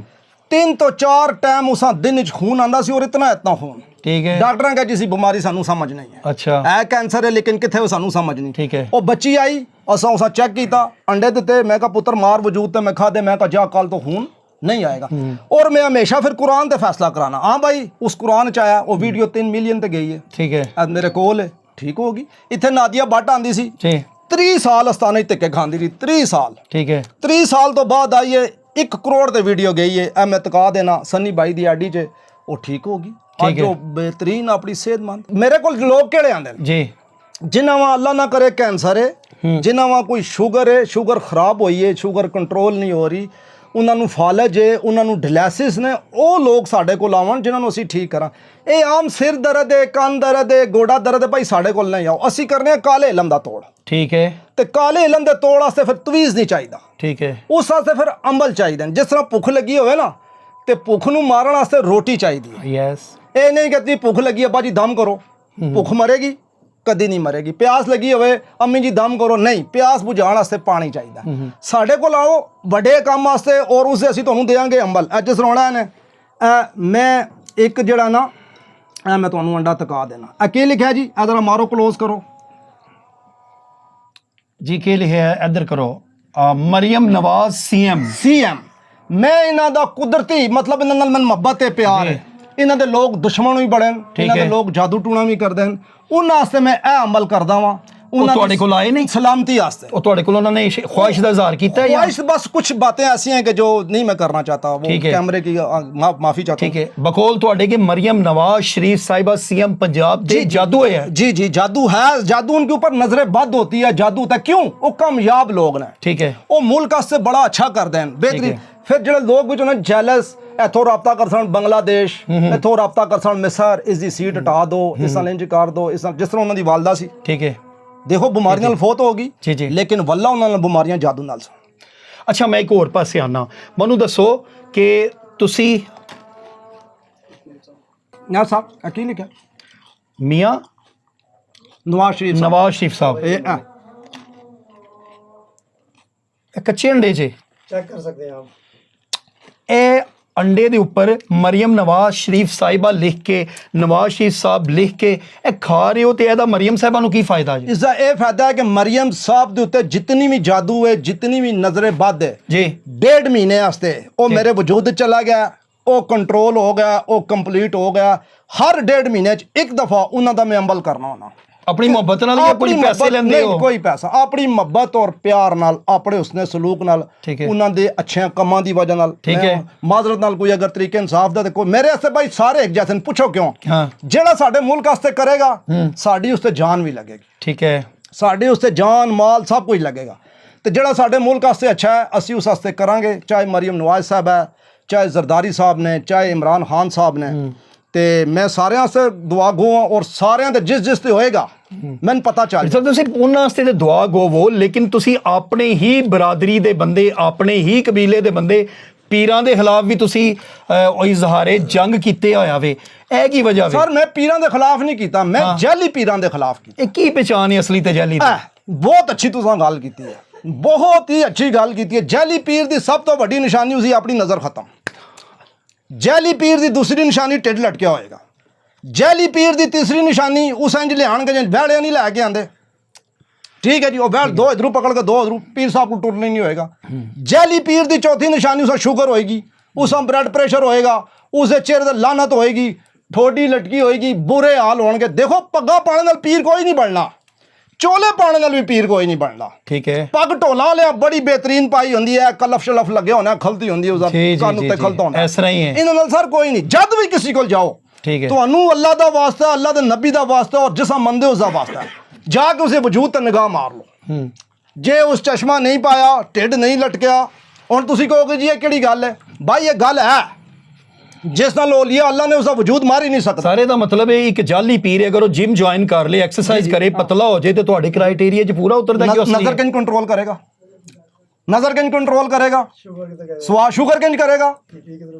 3 ਤੋਂ 4 ਟਾਈਮ ਉਸਾਂ ਦਿਨ 'ਚ ਖੂਨ ਆਂਦਾ ਸੀ, ਔਰ ਇਤਨਾ ਖੂਨ। ਠੀਕ ਹੈ। ਡਾਕਟਰਾਂ ਕਹੇ ਜੀ ਬਿਮਾਰੀ ਸਾਨੂੰ ਸਮਝ ਨਹੀਂ ਹੈ, ਅੱਛਾ। ਇਹ ਕੈਂਸਰ ਹੈ ਲੇਕਿਨ ਕਿੱਥੇ ਉਹ ਸਾਨੂੰ ਸਮਝ ਨਹੀਂ। ਠੀਕ ਹੈ। ਉਹ ਬੱਚੀ ਆਈ, ਅਸਾਂ ਉਸਾਂ ਚੈੱਕ ਕੀਤਾ, ਅੰਡੇ ਦਿੱਤੇ। ਮੈਂ ਕਿਹਾ ਪੁੱਤਰ ਮਾਰ ਵਜੂਦ ਤੇ ਮੈਂ ਖਾਦੇ। ਮੈਂ ਕਿਹਾ ਜਾ ਕੱਲ ਤੋਂ ਖੂਨ नहीं आएगा। और मैं हमेशा फिर कुरान ते फैसला कराना। हाँ भाई, उस कुरान च आया वो वीडियो 3 मिलियन ते गई है। ठीक है। अब मेरे कोल है, ठीक होगी। इतने नादिया भट्ट आंदी सी जी। 30 साल अस्ताने धिक्के खांदी रही, 30 साल। ठीक है। 30 साल तो बाद आई है 1 करोड़ ते वीडियो गई है। मैं तका देना सन्नी बाई दी आडी च, वो ठीक होगी। ठीक है। जो बेहतरीन अपनी सेहतमंद। मेरे को लोग केड़े आंदे ने जी। जिन्हां वा अल्लाह ना करे कैंसर है, जिन्हां वा कोई शुगर है, शुगर खराब हुई है, शुगर कंट्रोल नहीं हो रही, ਉਹਨਾਂ ਨੂੰ ਫਾਲਜ ਹੈ, ਉਹਨਾਂ ਨੂੰ ਡਾਇਲਿਸਿਸ ਨੇ, ਉਹ ਲੋਕ ਸਾਡੇ ਕੋਲ ਆਵਣ ਜਿਨ੍ਹਾਂ ਨੂੰ ਅਸੀਂ ਠੀਕ ਕਰਾਂ। ਇਹ ਆਮ ਸਿਰ ਦਰਦ ਹੈ, ਕੰਨ ਦਰਦ ਹੈ, ਗੋਡਾ ਦਰਦ ਹੈ, ਭਾਈ ਸਾਡੇ ਕੋਲ ਨਹੀਂ ਆਓ। ਅਸੀਂ ਕਰਨੇ ਆ ਕਾਲੇ ਇਲਮ ਦਾ ਤੋੜ। ਠੀਕ ਹੈ। ਤੇ ਕਾਲੇ ਇਲਮ ਦੇ ਤੋੜ ਵਾਸਤੇ ਫਿਰ ਤਵੀਜ਼ ਨਹੀਂ ਚਾਹੀਦਾ। ਠੀਕ ਹੈ। ਉਸ ਵਾਸਤੇ ਫਿਰ ਅੰਬਲ ਚਾਹੀਦਾ। ਜਿਸ ਤਰ੍ਹਾਂ ਭੁੱਖ ਲੱਗੀ ਹੋਵੇ ਨਾ, ਤੇ ਭੁੱਖ ਨੂੰ ਮਾਰਨ ਵਾਸਤੇ ਰੋਟੀ ਚਾਹੀਦੀ ਹੈ। ਯੈਸ। ਇਹ ਨਹੀਂ ਕਿ ਭੁੱਖ ਲੱਗੀ ਹੈ ਬਾਜੀ ਦਮ ਕਰੋ, ਭੁੱਖ ਮਰੇਗੀ कदी नहीं मरेगी। प्यास लगी होवे अम्मी जी दम करो, नहीं, प्यास बुझाने वास्ते पानी चाहिए। साढ़े को आओ बड़े काम वास्ते और उससे असीं तुहानूं देंगे अंबल। जिस रोना ने मैं ਇੱਕ ਜਿਹੜਾ ਨਾ ਇਹ ਮੈਂ ਤੁਹਾਨੂੰ ਅੰਡਾ ਤਕਾ ਦੇਣਾ ਇਹ ਕੀ ਲਿਖਿਆ ਜੀ ਇਹ ਜ਼ਰਾ ਮਾਰੋ ਕਲੋਜ਼ ਕਰੋ जी के लिए है इधर करो मरियम नवाज सीएम ਸੀਐਮ ਮੈਂ ਇਹਨਾਂ ਦਾ ਕੁਦਰਤੀ ਮਤਲਬ ਇਹਨਾਂ ਨਾਲ ਮੈਨੂੰ ਮੁਹੱਬਤ ਤੇ ਪਿਆਰ ਹੈ ਇਹਨਾਂ ਦੇ ਲੋਕ ਦੁਸ਼ਮਣ ਵੀ ਬੜੇ ਨੇ ਇਹਨਾਂ ਦੇ ਲੋਕ ਜਾਦੂ ਟੂਣਾ ਵੀ ਕਰਦੇ ਨੇ ਉਹਨਾਂ ਵਾਸਤੇ ਮੈਂ ਇਹ ਅਮਲ ਕਰਦਾ ਵਾਂ ਉਹਨਾਂ ਤੁਹਾਡੇ ਕੋਲ ਆਏ ਨਹੀਂ सलामती वास्ते ਉਹ ਤੁਹਾਡੇ ਕੋਲ ਉਹਨਾਂ ਨੇ ख्वाहिश ਦਾ इजहार ਕੀਤਾ या ख्वाहिश बस कुछ बातें ऐसी हैं कि जो नहीं मैं करना चाहता वो कैमरे की माफी चाहता ठीक है बकौल ਤੁਹਾਡੇ के मरियम नवाज शरीफ साहिबा सीएम पंजाब दे जादू है जी जी जादू है जादू उनके ऊपर नजरें बद होती है जादू होता है क्यों वो कामयाब लोग ने ठीक है वो मुल्क से बड़ा अच्छा कर दें बेहतरीन फिर जो लोग भी जो जेलस इथों रबता कर सन बांग्लादेश इथों रबता कर सन मिस्र इसकी सीट हटा दो इस इंज कर दो इस जिस तरह उन्होंने वालदा सी ठीक है देखो बीमारी नाल फौत होगी जी जी लेकिन वल्ला उन्होंने बीमारियां जादू नाल अच्छा मैं एक और पासे आना मनु दसो कि तुसी ना साहब की लिखा मियां नवाज शरीफ साहब ये कच्चे अंडे जे चेक कर सकते हैं आप ए अंडे ਦੇ ਉੱਪਰ ਮਰੀਮ ਨਵਾਜ਼ ਸ਼ਰੀਫ ਸਾਹਿਬਾ ਲਿਖ ਕੇ ਨਵਾਜ਼ ਸ਼ਰੀਫ ਸਾਹਿਬ ਲਿਖ ਕੇ ਇਹ ਖਾ ਰਹੇ ਹੋ ਤੇ ਇਹਦਾ ਮਰੀਮ ਸਾਹਿਬਾ ਨੂੰ ਕੀ ਫਾਇਦਾ ਜੀ इसका ये फायदा है कि मरियम साहब ਦੇ ਉੱਤੇ ਜਿਤਨੀ ਵੀ ਜਾਦੂ ਹੈ ਜਿਤਨੀ ਵੀ ਨਜ਼ਰੇ ਬੱਦ ਹੈ ਜੀ 1.5 ਮਹੀਨੇ ਵਾਸਤੇ ਉਹ ਮੇਰੇ ਵਜੂਦ ਚਲਾ ਗਿਆ ਉਹ ਕੰਟਰੋਲ ਹੋ ਗਿਆ ਉਹ ਕੰਪਲੀਟ ਹੋ ਗਿਆ ਹਰ 1.5 ਮਹੀਨੇ ਚ ਇੱਕ ਦਫਾ ਉਹਨਾਂ ਦਾ ਮੈਂ ਅਮਲ ਕਰਨਾ ਹੋਣਾ ਆਪਣੀ ਮੁਹੱਬਤ ਨਾਲ ਜਾਂ ਕੋਈ ਪੈਸੇ ਲੈਂਦੇ ਹੋ ਕੋਈ ਪੈਸਾ ਆਪਣੀ ਮੁਹੱਬਤ ਔਰ ਪਿਆਰ ਨਾਲ ਆਪਣੇ ਉਸਨੇ ਸਲੂਕ ਨਾਲ ਉਹਨਾਂ ਦੇ ਅੱਛੇ ਕੰਮਾਂ ਦੀ ਵਜ੍ਹਾ ਨਾਲ ਮਾਜ਼ਰਤ ਨਾਲ ਕੋਈ ਅਗਰ ਤਰੀਕੇ ਇਨਸਾਫ ਦਾ ਤੇ ਕੋਈ ਮੇਰੇ ਵਾਸਤੇ ਭਾਈ ਸਾਰੇ ਇੱਕ ਜੈਸੇ ਪੁੱਛੋ ਕਿਉਂ ਜਿਹੜਾ ਸਾਡੇ ਮੁਲਕ ਵਾਸਤੇ ਕਰੇਗਾ ਸਾਡੀ ਉਸ ਤੇ ਜਾਨ ਵੀ ਲੱਗੇਗੀ ਠੀਕ ਹੈ ਸਾਡੇ ਉਸ ਤੇ ਜਾਨ ਮਾਲ ਸਭ ਕੁਝ ਲੱਗੇਗਾ ਤੇ ਜਿਹੜਾ ਸਾਡੇ ਮੁਲਕ ਵਾਸਤੇ ਅੱਛਾ ਹੈ ਅਸੀਂ ਉਸ ਵਾਸਤੇ ਕਰਾਂਗੇ ਚਾਹੇ ਮਰੀਮ ਨਵਾਜ਼ ਸਾਹਿਬ ਹੈ ਚਾਹੇ ਜ਼ਰਦਾਰੀ ਸਾਹਿਬ ਨੇ ਚਾਹੇ ਇਮਰਾਨ ਖਾਨ ਸਾਹਿਬ ਨੇ ਤੇ ਮੈਂ ਸਾਰਿਆਂ ਵਾਸਤੇ ਦੁਆ ਗੋ ਔਰ ਸਾਰਿਆਂ ਦੇ ਜਿਸ ਤੇ ਹੋਏਗਾ ਮੈਨੂੰ ਪਤਾ ਚੱਲ ਸਰ ਤੁਸੀਂ ਉਹਨਾਂ ਵਾਸਤੇ ਤੇ ਦੁਆ ਗੋਵੋ ਲੇਕਿਨ ਤੁਸੀਂ ਆਪਣੇ ਹੀ ਬਰਾਦਰੀ ਦੇ ਬੰਦੇ ਆਪਣੇ ਹੀ ਕਬੀਲੇ ਦੇ ਬੰਦੇ ਪੀਰਾਂ ਦੇ ਖਿਲਾਫ ਵੀ ਤੁਸੀਂ ਉਹ ਇਜ਼ਹਾਰੇ ਜੰਗ ਕੀਤੇ ਹੋਇਆ ਵੇ ਇਹ ਕੀ ਵਜ੍ਹਾ ਵੇ ਸਰ ਮੈਂ ਪੀਰਾਂ ਦੇ ਖਿਲਾਫ ਨਹੀਂ ਕੀਤਾ ਮੈਂ ਜੈਲੀ ਪੀਰਾਂ ਦੇ ਖਿਲਾਫ ਕੀਤਾ ਇਹ ਕੀ ਪਛਾਣ ਹੈ ਅਸਲੀ ਤੇ ਜੈਲੀ ਦੀ ਬਹੁਤ ਅੱਛੀ ਤੁਸੀਂ ਗੱਲ ਕੀਤੀ ਹੈ ਬਹੁਤ ਹੀ ਅੱਛੀ ਗੱਲ ਕੀਤੀ ਹੈ ਜੈਲੀ ਪੀਰ ਦੀ ਸਭ ਤੋਂ ਵੱਡੀ ਨਿਸ਼ਾਨੀ ਉਸਦੀ ਆਪਣੀ ਨਜ਼ਰ ਖਤਮ ਜੈਲੀ ਪੀਰ ਦੀ ਦੂਸਰੀ ਨਿਸ਼ਾਨੀ ਢਿੱਡ ਲਟਕਿਆ ਹੋਏਗਾ ਜੈਲੀ ਪੀਰ ਦੀ ਤੀਸਰੀ ਨਿਸ਼ਾਨੀ ਉਸ ਇੰਜ ਲਿਆਣਗੇ ਜਿਵੇਂ ਵਹਿੜੇ ਨਹੀਂ ਲੈ ਕੇ ਆਂਦੇ ਠੀਕ ਹੈ ਜੀ ਉਹ ਵਹਿੜ ਦੋ ਇਧਰੋਂ ਪਕੜ ਕੇ ਦੋ ਉਧਰੋਂ ਪੀਰ ਸਾਹਿਬ ਕੋਲ ਟੁਰਨਾ ਨਹੀਂ ਹੋਏਗਾ ਜੈਲੀ ਪੀਰ ਦੀ ਚੌਥੀ ਨਿਸ਼ਾਨੀ ਉਸਦਾ ਸ਼ੂਗਰ ਹੋਏਗੀ ਉਸਦਾ ਬਲੱਡ ਪ੍ਰੈਸ਼ਰ ਹੋਏਗਾ ਉਸਦੇ ਚਿਹਰੇ ਤੇ ਲਾਨਤ ਹੋਏਗੀ ਠੋਡੀ ਲਟਕੀ ਹੋਏਗੀ ਬੁਰੇ ਹਾਲ ਹੋਣਗੇ ਦੇਖੋ ਪੱਗਾ ਪਾਣੇ ਨਾਲ ਪੀਰ ਕੋਈ ਨਹੀਂ ਬਣਨਾ ਚੋਲੇ ਪਾਣੇ ਨਾਲ ਵੀ ਪੀਰ ਕੋਈ ਨਹੀਂ ਬਣਨਾ ਠੀਕ ਹੈ ਪੱਗ ਢੋਲਾ ਲਿਆ ਬੜੀ ਬਿਹਤਰੀਨ ਪਾਈ ਹੁੰਦੀ ਹੈ ਕਲਫ ਸ਼ਲਫ ਲੱਗਿਆ ਹੋਣਾ ਖਲਤੀ ਹੁੰਦੀ ਹੈ ਉਹਦਾ ਕੰਨ ਉੱਤੇ ਖਲਤਾ ਹੋਣਾ ਇਸ ਤਰ੍ਹਾਂ ਹੀ ਹੈ ਇਹਨਾਂ ਨਾਲ ਸਰ ਕੋਈ ਨਹੀਂ ਜਦ ਵੀ ਕਿਸੇ ਕੋਲ ਜਾਓ ਠੀਕ ਹੈ ਤੁਹਾਨੂੰ ਅੱਲਾ ਦਾ ਵਾਸਤਾ ਅੱਲਾ ਦੇ ਨਬੀ ਦਾ ਵਾਸਤਾ ਔਰ ਜਿਸਾ ਮੰਨਦੇ ਉਸ ਦਾ ਵਾਸਤਾ ਜਾ ਕੇ ਉਸੇ ਵਜੂਦ ਤੇ ਨਿਗਾਹ ਮਾਰ ਲਓ ਜੇ ਉਸ ਚਸ਼ਮਾ ਨਹੀਂ ਪਾਇਆ ਢਿੱਡ ਨਹੀਂ ਲਟਕਿਆ ਹੁਣ ਤੁਸੀਂ ਕਹੋਗੇ ਜੀ ਇਹ ਕਿਹੜੀ ਗੱਲ ਹੈ ਭਾਈ ਇਹ ਗੱਲ ਹੈ ਜਿਸ ਨਾਲ ਹੋ ਲਿਆ ਅੱਲਾ ਨੇ ਉਸਦਾ ਵਜੂਦ ਮਾਰ ਹੀ ਨਹੀਂ ਸਕਦਾ ਸਾਰੇ ਦਾ ਮਤਲਬ ਹੈ ਇੱਕ ਜਾਲੀ ਪੀਰ ਅਗਰ ਉਹ ਜਿਮ ਜੁਆਇਨ ਕਰ ਲੇ ਐਕਸਰਸਾਈਜ਼ ਕਰੇ ਪਤਲਾ ਹੋ ਜਾਏ ਤੇ ਤੁਹਾਡੇ ਕ੍ਰਾਈਟੇਰੀਆ 'ਚ ਪੂਰਾ ਉਤਰਦਾ ਕਿ ਨਜ਼ਰ ਕਿੰਜ ਕੰਟਰੋਲ ਕਰੇਗਾ नजर किंज कंट्रोल करेगा शुगर किंज करेगा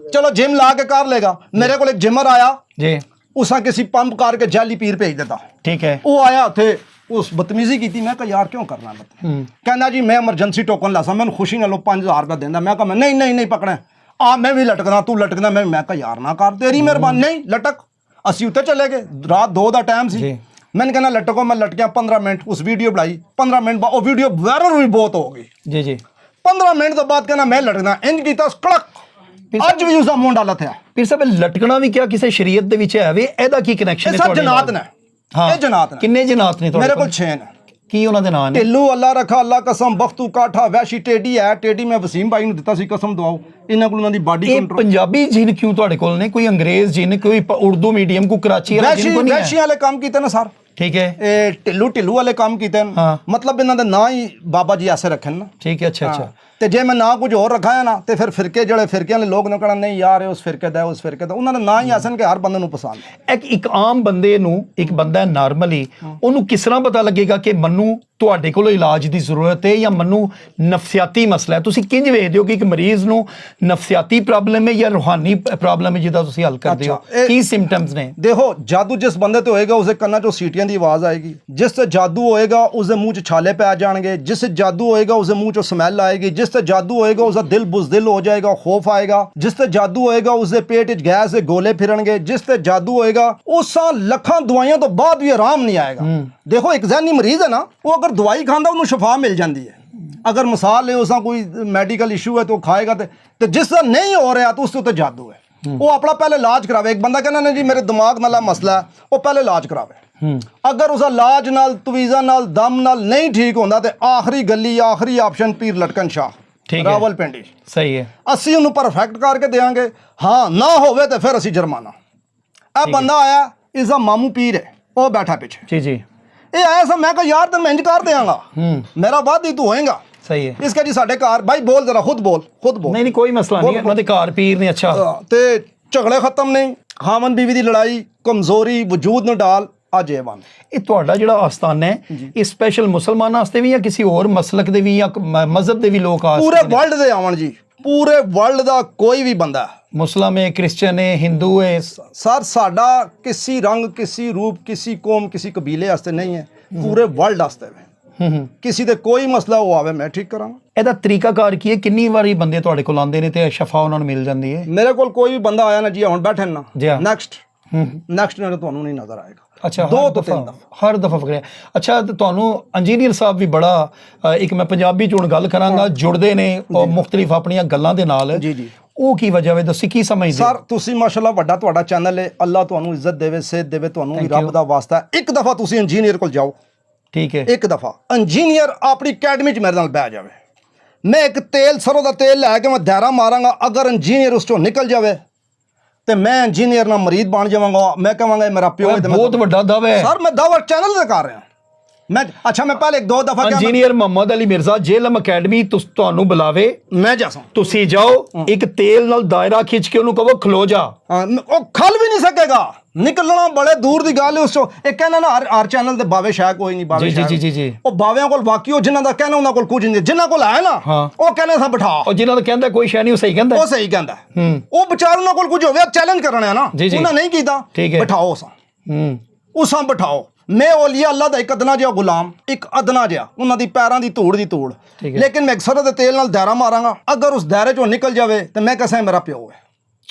चलो जिम ला के कर लेगा मेरे को एक जिमर आया जी उसा किसी पंप करके जाली पीर भेज देता ठीक है वो आया थे उस बदतमीजी की थी मैं कहा यार क्यों करना कहना जी मैं एमरजेंसी टोकन ला सा मैं खुशी ना लो 5000 रुपया देना मैं कहा नहीं नहीं नहीं पकड़े मैं भी लटकना तू लटकना मैं कहा यार ना कर तेरी मेहरबानी नहीं लटक असी उत्ते चले गए रात 2 का टाइम सी मैंने कहना लटको मैं लटकिया 15 मिनट उस वीडियो बनाई 15 मिनट बाद वो वीडियो वायरल भी बहुत होगी जी जी 15 मिनट तो बाद कहना मैं लटकना इंज कीता कड़क ਅੱਜ ਵੀ ਉਸਦਾ ਮੂੰਹ ਡਾਲਾ ਥਿਆ ਪੀਰ ਸਾਹਿਬ ਲਟਕਣਾ ਵੀ ਕਿਆ ਕਿਸੇ ਸ਼ਰੀਅਤ ਦੇ ਵਿੱਚ ਹੈ ਵੇ ਇਹਦਾ ਕੀ ਕਨੈਕਸ਼ਨ ਹੈ ਤੁਹਾਡੇ ਨਾਲ? ਜਨਾਤ ਨੇ ਇਹ ਜਨਾਤ ਨੇ ਕਿੰਨੇ ਜਨਾਤ ਨੇ ਤੁਹਾਡੇ ਮੇਰੇ ਕੋਲ 6 ਨੇ ਕੀ ਉਹਨਾਂ ਦੇ ਨਾਂ ਨੇ ਢਿੱਲੂ ਅੱਲਾ ਰੱਖਾ ਅੱਲਾ ਕਸਮ ਬਖਤੂ ਕਾਠਾ ਵੈਸ਼ੀ ਟੇਡੀ ਹੈ ਟੇਡੀ ਮੈਂ ਵਸੀਮ ਭਾਈ ਨੂੰ ਦਿੱਤਾ ਸੀ ਕਸਮ ਦਵਾਓ ਇਹਨਾਂ ਕੋਲ ਉਹਨਾਂ ਦੀ ਬਾਡੀ ਕੰਟਰੋਲ ਪੰਜਾਬੀ ਜਿਨ ਕਿਉਂ ਤੁਹਾਡੇ ਕੋਲ ਨੇ ਕੋਈ ਅੰਗਰੇਜ਼ ਜਿਨ ਕੋਈ ਉਰਦੂ ਮੀਡੀਅਮ ਕੋ ਕਰਾਚੀ ਵਾਲਾ ਜਿਨ ਕੋ ਨਹੀਂ ਹੈ ਵੈਸ਼ੀ ਵਾਲੇ ਕੰਮ ਕੀਤੇ ਨਾ ਸਰ ठीक है ਢਿੱਲੂ ਵਾਲੇ ਕੰਮ ਕੀਤੇ मतलब ਇਹਨਾਂ ਦੇ ਨਾਂ ਹੀ ਬਾਬਾ ਜੀ ਐਸੇ ਰੱਖਣ ਨਾ ठीक है अच्छा अच्छा ਤੇ ਜੇ ਮੈਂ ਨਾ ਕੁਝ ਹੋਰ ਰੱਖਾਇਆ ਨਾ ਤੇ ਫਿਰ ਫਿਰਕੇ ਜਿਹੜੇ ਫਿਰਕਿਆਂ ਵਾਲੇ ਲੋਕ ਨੇ ਕਹਿਣਾ ਨਹੀਂ ਯਾਰ ਉਸ ਫਿਰਕੇ ਦਾ ਉਸ ਫਿਰਕੇ ਦਾ ਉਹਨਾਂ ਦਾ ਨਾਂ ਹੀ ਐਸਨ ਕਿ ਹਰ ਬੰਦੇ ਨੂੰ ਪਸੰਦ ਇੱਕ ਆਮ ਬੰਦੇ ਨੂੰ ਇੱਕ ਬੰਦਾ ਨਾਰਮਲੀ ਉਹਨੂੰ ਕਿਸ ਤਰ੍ਹਾਂ ਪਤਾ ਲੱਗੇਗਾ ਕਿ ਮੈਨੂੰ ਤੁਹਾਡੇ ਕੋਲ ਇਲਾਜ ਦੀ ਜ਼ਰੂਰਤ ਹੈ ਜਾਂ ਮੈਨੂੰ ਨਫਸੀਆਤੀ ਮਸਲਾ ਹੈ ਤੁਸੀਂ ਕਿੰਜ ਵੇਖਦੇ ਹੋ ਕਿ ਇੱਕ ਮਰੀਜ਼ ਨੂੰ ਨਫਸੀਆਤੀ ਪ੍ਰੋਬਲਮ ਹੈ ਜਾਂ ਰੂਹਾਨੀ ਪ੍ਰੋਬਲਮ ਹੈ ਜਿਹਦਾ ਤੁਸੀਂ ਹੱਲ ਕਰਦੇ ਹੋ ਕੀ ਸਿੰਪਟਮਸ ਨੇ ਦੇਖੋ ਜਾਦੂ ਜਿਸ ਬੰਦੇ ਤੇ ਹੋਏਗਾ ਉਸਦੇ ਕੰਨਾਂ 'ਚੋਂ ਸੀਟੀਆਂ ਦੀ ਆਵਾਜ਼ ਆਏਗੀ ਜਿਸ ਤੇ ਜਾਦੂ ਹੋਏਗਾ ਉਸਦੇ ਮੂੰਹ 'ਚ ਛਾਲੇ ਪੈ ਜਾਣਗੇ ਜਿਸ ਤੇ ਜਾਦੂ ਹੋਏਗਾ ਉਸਦੇ ਮੂੰਹ 'ਚੋਂ ਸਮੈਲ ਆਏਗੀ ਜਿਸ ਤੇ ਜਾਦੂ ਹੋਏਗਾ ਉਸਦਾ ਦਿਲ ਬੁਜ਼ਦਿਲ ਹੋ ਜਾਏਗਾ, ਖੌਫ ਆਏਗਾ। ਜਿਸ ਤੇ ਜਾਦੂ ਹੋਏਗਾ ਉਸਦੇ ਪੇਟ 'ਚ ਗੈਸ ਦੇ ਗੋਲੇ ਫਿਰਨਗੇ। ਜਿਸ ਤੇ ਜਾਦੂ ਹੋਏਗਾ ਉਸਾਂ ਲੱਖਾਂ ਦਵਾਈਆਂ ਤੋਂ ਬਾਅਦ ਵੀ ਆਰਾਮ ਨਹੀਂ ਆਏਗਾ। ਦੇਖੋ ਇੱਕ ਜ਼ਹਿਨੀ ਮਰੀਜ਼ ਹੈ ਨਾ, ਉਹ ਅਗਰ ਦਵਾਈ ਖਾਂਦਾ ਉਹਨੂੰ ਸ਼ਿਫਾ ਮਿਲ ਜਾਂਦੀ ਹੈ। ਅਗਰ ਮਿਸਾਲ ਹੈ ਉਸਦਾ ਕੋਈ ਮੈਡੀਕਲ ਇਸ਼ੂ ਹੈ ਤਾਂ ਉਹ ਖਾਏਗਾ ਤੇ ਜਿਸ ਦਾ ਨਹੀਂ ਹੋ ਰਿਹਾ ਤਾਂ ਉਸ ਉੱਤੇ ਜਾਦੂ ਹੈ। ਉਹ ਆਪਣਾ ਪਹਿਲੇ ਇਲਾਜ ਕਰਾਵੇ। ਇੱਕ ਬੰਦਾ ਕਹਿੰਦਾ ਨੇ ਜੀ ਮੇਰੇ ਦਿਮਾਗ ਨਾਲ ਮਸਲਾ ਹੈ, ਉਹ ਪਹਿਲੇ ਇਲਾਜ ਕਰਾਵੇ। ਅਗਰ ਉਸਦਾ ਇਲਾਜ ਨਾਲ ਤਵੀਜ਼ਾ ਨਾਲ ਦਮ ਨਾਲ ਨਹੀਂ ਠੀਕ ਹੁੰਦਾ ਤੇ ਆਖਰੀ ਗੱਲੀ ਆਖਰੀ ਆਪਸ਼ਨ ਪੀਰ ਲਟਕਣ ਸ਼ਾਹ ਰਾਵਲਪਿੰਡੀ। ਸਹੀ ਹੈ, ਅਸੀਂ ਉਹਨੂੰ ਪਰਫੈਕਟ ਕਰਕੇ ਦੇਵਾਂਗੇ। ਹਾਂ ਨਾ ਹੋਵੇ ਤੇ ਫਿਰ ਅਸੀਂ ਜੁਰਮਾਨਾ। ਇਹ ਬੰਦਾ ਆਇਆ, ਇਸਦਾ ਮਾਮੂ ਪੀਰ ਹੈ, ਉਹ ਬੈਠਾ ਪਿੱਛੇ। ਜੀ ਜੀ, ਇਹ ਆਇਆ ਸਾ, ਮੈਂ ਕਿਹਾ ਯਾਰ ਤੈਨੂੰ ਮੈਂ ਇੰਜ ਕਰ ਦਿਆਂਗਾ, ਮੇਰਾ ਵਾਦੀ ਤੂੰ ਹੋਏਗਾ। ਸਹੀ ਹੈ, ਇਸ ਜੀ ਸਾਡੇ ਘਰ ਭਾਈ ਬੋਲ ਜਰਾ, ਖੁਦ ਬੋਲ। ਨਹੀਂ ਨਹੀਂ ਕੋਈ ਮਸਲਾ ਨਹੀਂ, ਉਹਨਾਂ ਦੇ ਘਰ ਪੀਰ ਨੇ। ਅੱਛਾ, ਤੇ ਝਗੜੇ ਖਤਮ ਨਹੀਂ, ਖਾਵਨ ਬੀਵੀ ਦੀ ਲੜਾਈ ਕਮਜ਼ੋਰੀ ਵਜੂਦ ਨੂੰ ਡਾਲ ਅੱਜ ਇਹ ਬੰਦ। ਇਹ ਤੁਹਾਡਾ ਜਿਹੜਾ ਆਸਤਾਨਾ ਹੈ ਇਹ ਸਪੈਸ਼ਲ ਮੁਸਲਮਾਨਾਂ ਵਾਸਤੇ ਵੀ ਜਾਂ ਕਿਸੇ ਹੋਰ ਮਸਲਕ ਦੇ ਵੀ ਜਾਂ ਮਜ਼ਹਬ ਦੇ ਵੀ ਲੋਕ ਆ? ਪੂਰੇ ਵਰਲਡ ਦੇ ਆਵਣ ਜੀ, ਪੂਰੇ ਵਰਲਡ ਦਾ ਕੋਈ ਵੀ ਬੰਦਾ, ਮੁਸਲਮ ਹੈ, ਕ੍ਰਿਸਚਨ ਹੈ, ਹਿੰਦੂ ਹੈ। ਸਰ ਸਾਡਾ ਕਿਸੇ ਰੰਗ ਕਿਸੇ ਰੂਪ ਕਿਸੇ ਕੌਮ ਕਿਸੇ ਕਬੀਲੇ ਵਾਸਤੇ ਨਹੀਂ ਹੈ, ਪੂਰੇ ਵਰਲਡ ਵਾਸਤੇ ਹੈ। ਕਿਸੇ ਦੇ ਕੋਈ ਮਸਲਾ ਉਹ ਆਵੇ ਮੈਂ ਠੀਕ ਕਰਾਂਗਾ। ਇਹਦਾ ਤਰੀਕਾਕਾਰ ਕੀ ਹੈ? ਕਿੰਨੀ ਵਾਰੀ ਬੰਦੇ ਤੁਹਾਡੇ ਕੋਲ ਆਉਂਦੇ ਨੇ ਤੇ ਸ਼ਫਾ ਉਹਨਾਂ ਨੂੰ ਮਿਲ ਜਾਂਦੀ ਹੈ? ਮੇਰੇ ਕੋਲ ਕੋਈ ਵੀ ਬੰਦਾ ਆਇਆ ਨਾ ਜੀ, ਹੁਣ ਬੈਠੇ ਨਾ ਨੈਕਸਟ ਨਾਲ ਤੁਹਾਨੂੰ ਨਹੀਂ ਨਜ਼ਰ ਆਏਗਾ। ਅੱਛਾ, 2 ਤੋਂ 3 ਦਫਾ ਹਰ ਦਫਾ ਫਕਰਿਆ। ਅੱਛਾ, ਤੇ ਤੁਹਾਨੂੰ ਇੰਜੀਨੀਅਰ ਸਾਹਿਬ ਵੀ ਬੜਾ ਇੱਕ ਮੈਂ ਪੰਜਾਬੀ ਚ ਹੁਣ ਗੱਲ ਕਰਾਂਗਾ, ਜੁੜਦੇ ਨੇ ਮੁਖਤਲਿਫ ਆਪਣੀਆਂ ਗੱਲਾਂ ਦੇ ਨਾਲ। ਜੀ ਜੀ, ਉਹ ਕੀ ਵਜ੍ਹਾ ਹੈ ਦੱਸੀ, ਕੀ ਸਮਝਦੇ? ਸਰ ਤੁਸੀਂ ਮਾਸ਼ਾਅੱਲਾ ਵੱਡਾ ਤੁਹਾਡਾ ਚੈਨਲ ਹੈ, ਅੱਲਾਹ ਤੁਹਾਨੂੰ ਇੱਜ਼ਤ ਦੇਵੇ, ਸਿਹਤ ਦੇਵੇ, ਤੁਹਾਨੂੰ ਵੀ ਰੱਬ ਦਾ ਵਾਸਤਾ ਹੈ। ਇੱਕ ਦਫਾ ਤੁਸੀਂ ਇੰਜੀਨੀਅਰ ਕੋਲ ਜਾਓ, ਠੀਕ ਹੈ? ਇੱਕ ਦਫਾ ਇੰਜੀਨੀਅਰ ਆਪਣੀ ਅਕੈਡਮੀ 'ਚ ਮੇਰੇ ਨਾਲ ਬਹਿ ਜਾਵੇ, ਮੈਂ ਇੱਕ ਤੇਲ ਸਰੋਂ ਦਾ ਤੇਲ ਲੈ ਕੇ ਮੈਂ ਦਾਇਰਾ ਮਾਰਾਂਗਾ। ਅਗਰ ਇੰਜੀਨੀਅਰ ਉਸ ਚੋਂ ਨਿਕਲ ਜਾਵੇ ਤੇ ਮੈਂ ਇੰਜੀਨੀਅਰ ਨਾਲ ਮਰੀਦ ਬਣ ਜਾਵਾਂਗਾ। ਮੈਂ ਕਹਾਂਗਾ ਮੇਰਾ ਪਿਓ ਹੈ। ਬਹੁਤ ਵੱਡਾ ਦਾਅਵਾ ਹੈ ਸਰ, ਮੈਂ ਦਾਅਵਾ ਚੈਨਲ ਤੇ ਕਰ ਰਿਹਾ ਮੈਂ। ਅੱਛਾ, ਮੈਂ ਪਹਿਲੇ 1-2 ਦਫਾ ਇੰਜੀਨੀਅਰ ਮੁਹੰਮਦ ਅਲੀ ਮਿਰਜ਼ਾ ਜੇਲਮ ਅਕੈਡਮੀ ਤੁਹਾਨੂੰ ਬੁਲਾਵੇ, ਮੈਂ ਜਾਸਾਂ, ਤੁਸੀਂ ਜਾਓ, ਇੱਕ ਤੇਲ ਨਾਲ ਦਾਇਰਾ ਖਿੱਚ ਕੇ ਉਹਨੂੰ ਕਹੋ ਖਲੋ ਜਾ। ਉਹ ਖਲ ਵੀ ਨਹੀਂ ਸਕੇਗਾ, ਨਿਕਲਣਾ ਬੜੇ ਦੂਰ ਦੀ ਗੱਲ ਹੈ। ਉਸ ਚੋਂ ਇਹ ਕਹਿਣਾ ਨਾ ਹਰ ਚੈਨਲ ਤੇ ਬਾਵੇ ਸ਼ਾਇਦ ਕੋਈ ਨਹੀਂ ਬਾਵੇ। ਜੀ ਜੀ ਜੀ, ਉਹ ਬਾਵਿਆਂ ਕੋਲ ਵਾਕਈ ਉਹ ਜਿਨ੍ਹਾਂ ਦਾ ਕਹਿਣਾ ਉਹਨਾਂ ਕੋਲ ਕੁਝ ਨਹੀਂ, ਜਿਨ੍ਹਾਂ ਕੋਲ ਹੈ ਨਾ ਉਹ ਕਹਿੰਦੇ ਸਾ ਬਿਠਾ। ਉਹ ਜਿਨ੍ਹਾਂ ਦਾ ਕਹਿੰਦਾ ਕੋਈ ਸ਼ੈ ਨਹੀਂ, ਉਹ ਸਹੀ ਕਹਿੰਦਾ, ਉਹ ਸਹੀ ਕਹਿੰਦਾ। ਉਹ ਵਿਚਾਰ ਉਹਨਾਂ ਕੋਲ ਕੁਝ ਹੋਵੇ ਚੈਲੰਜ ਕਰਨਾ ਹੈ ਨਾ, ਉਹਨਾਂ ਨਹੀਂ ਕੀਤਾ, ਬਿਠਾਓ ਉਸਾਂ ਬਿਠਾਓ। ਮੈਂ ਔਲੀਆ ਅੱਲਾ ਦਾ ਇੱਕ ਅਦਨਾ ਜਿਹਾ ਗੁਲਾਮ, ਇੱਕ ਅਦਨਾ ਜਿਹਾ ਉਹਨਾਂ ਦੀ ਪੈਰਾਂ ਦੀ ਧੂੜ ਦੀ ਧੂੜ, ਲੇਕਿਨ ਮੈਂ ਸਰੋਂ ਦੇ ਤੇਲ ਨਾਲ ਦਾਇਰਾ ਮਾਰਾਂਗਾ। ਅਗਰ ਉਸ ਦਾਇਰੇ ਚੋਂ ਨਿਕਲ ਜਾਵੇ ਤੇ ਮੈਂ ਕਹਾਂ ਮੇਰਾ ਪਿਓ ਹੈ,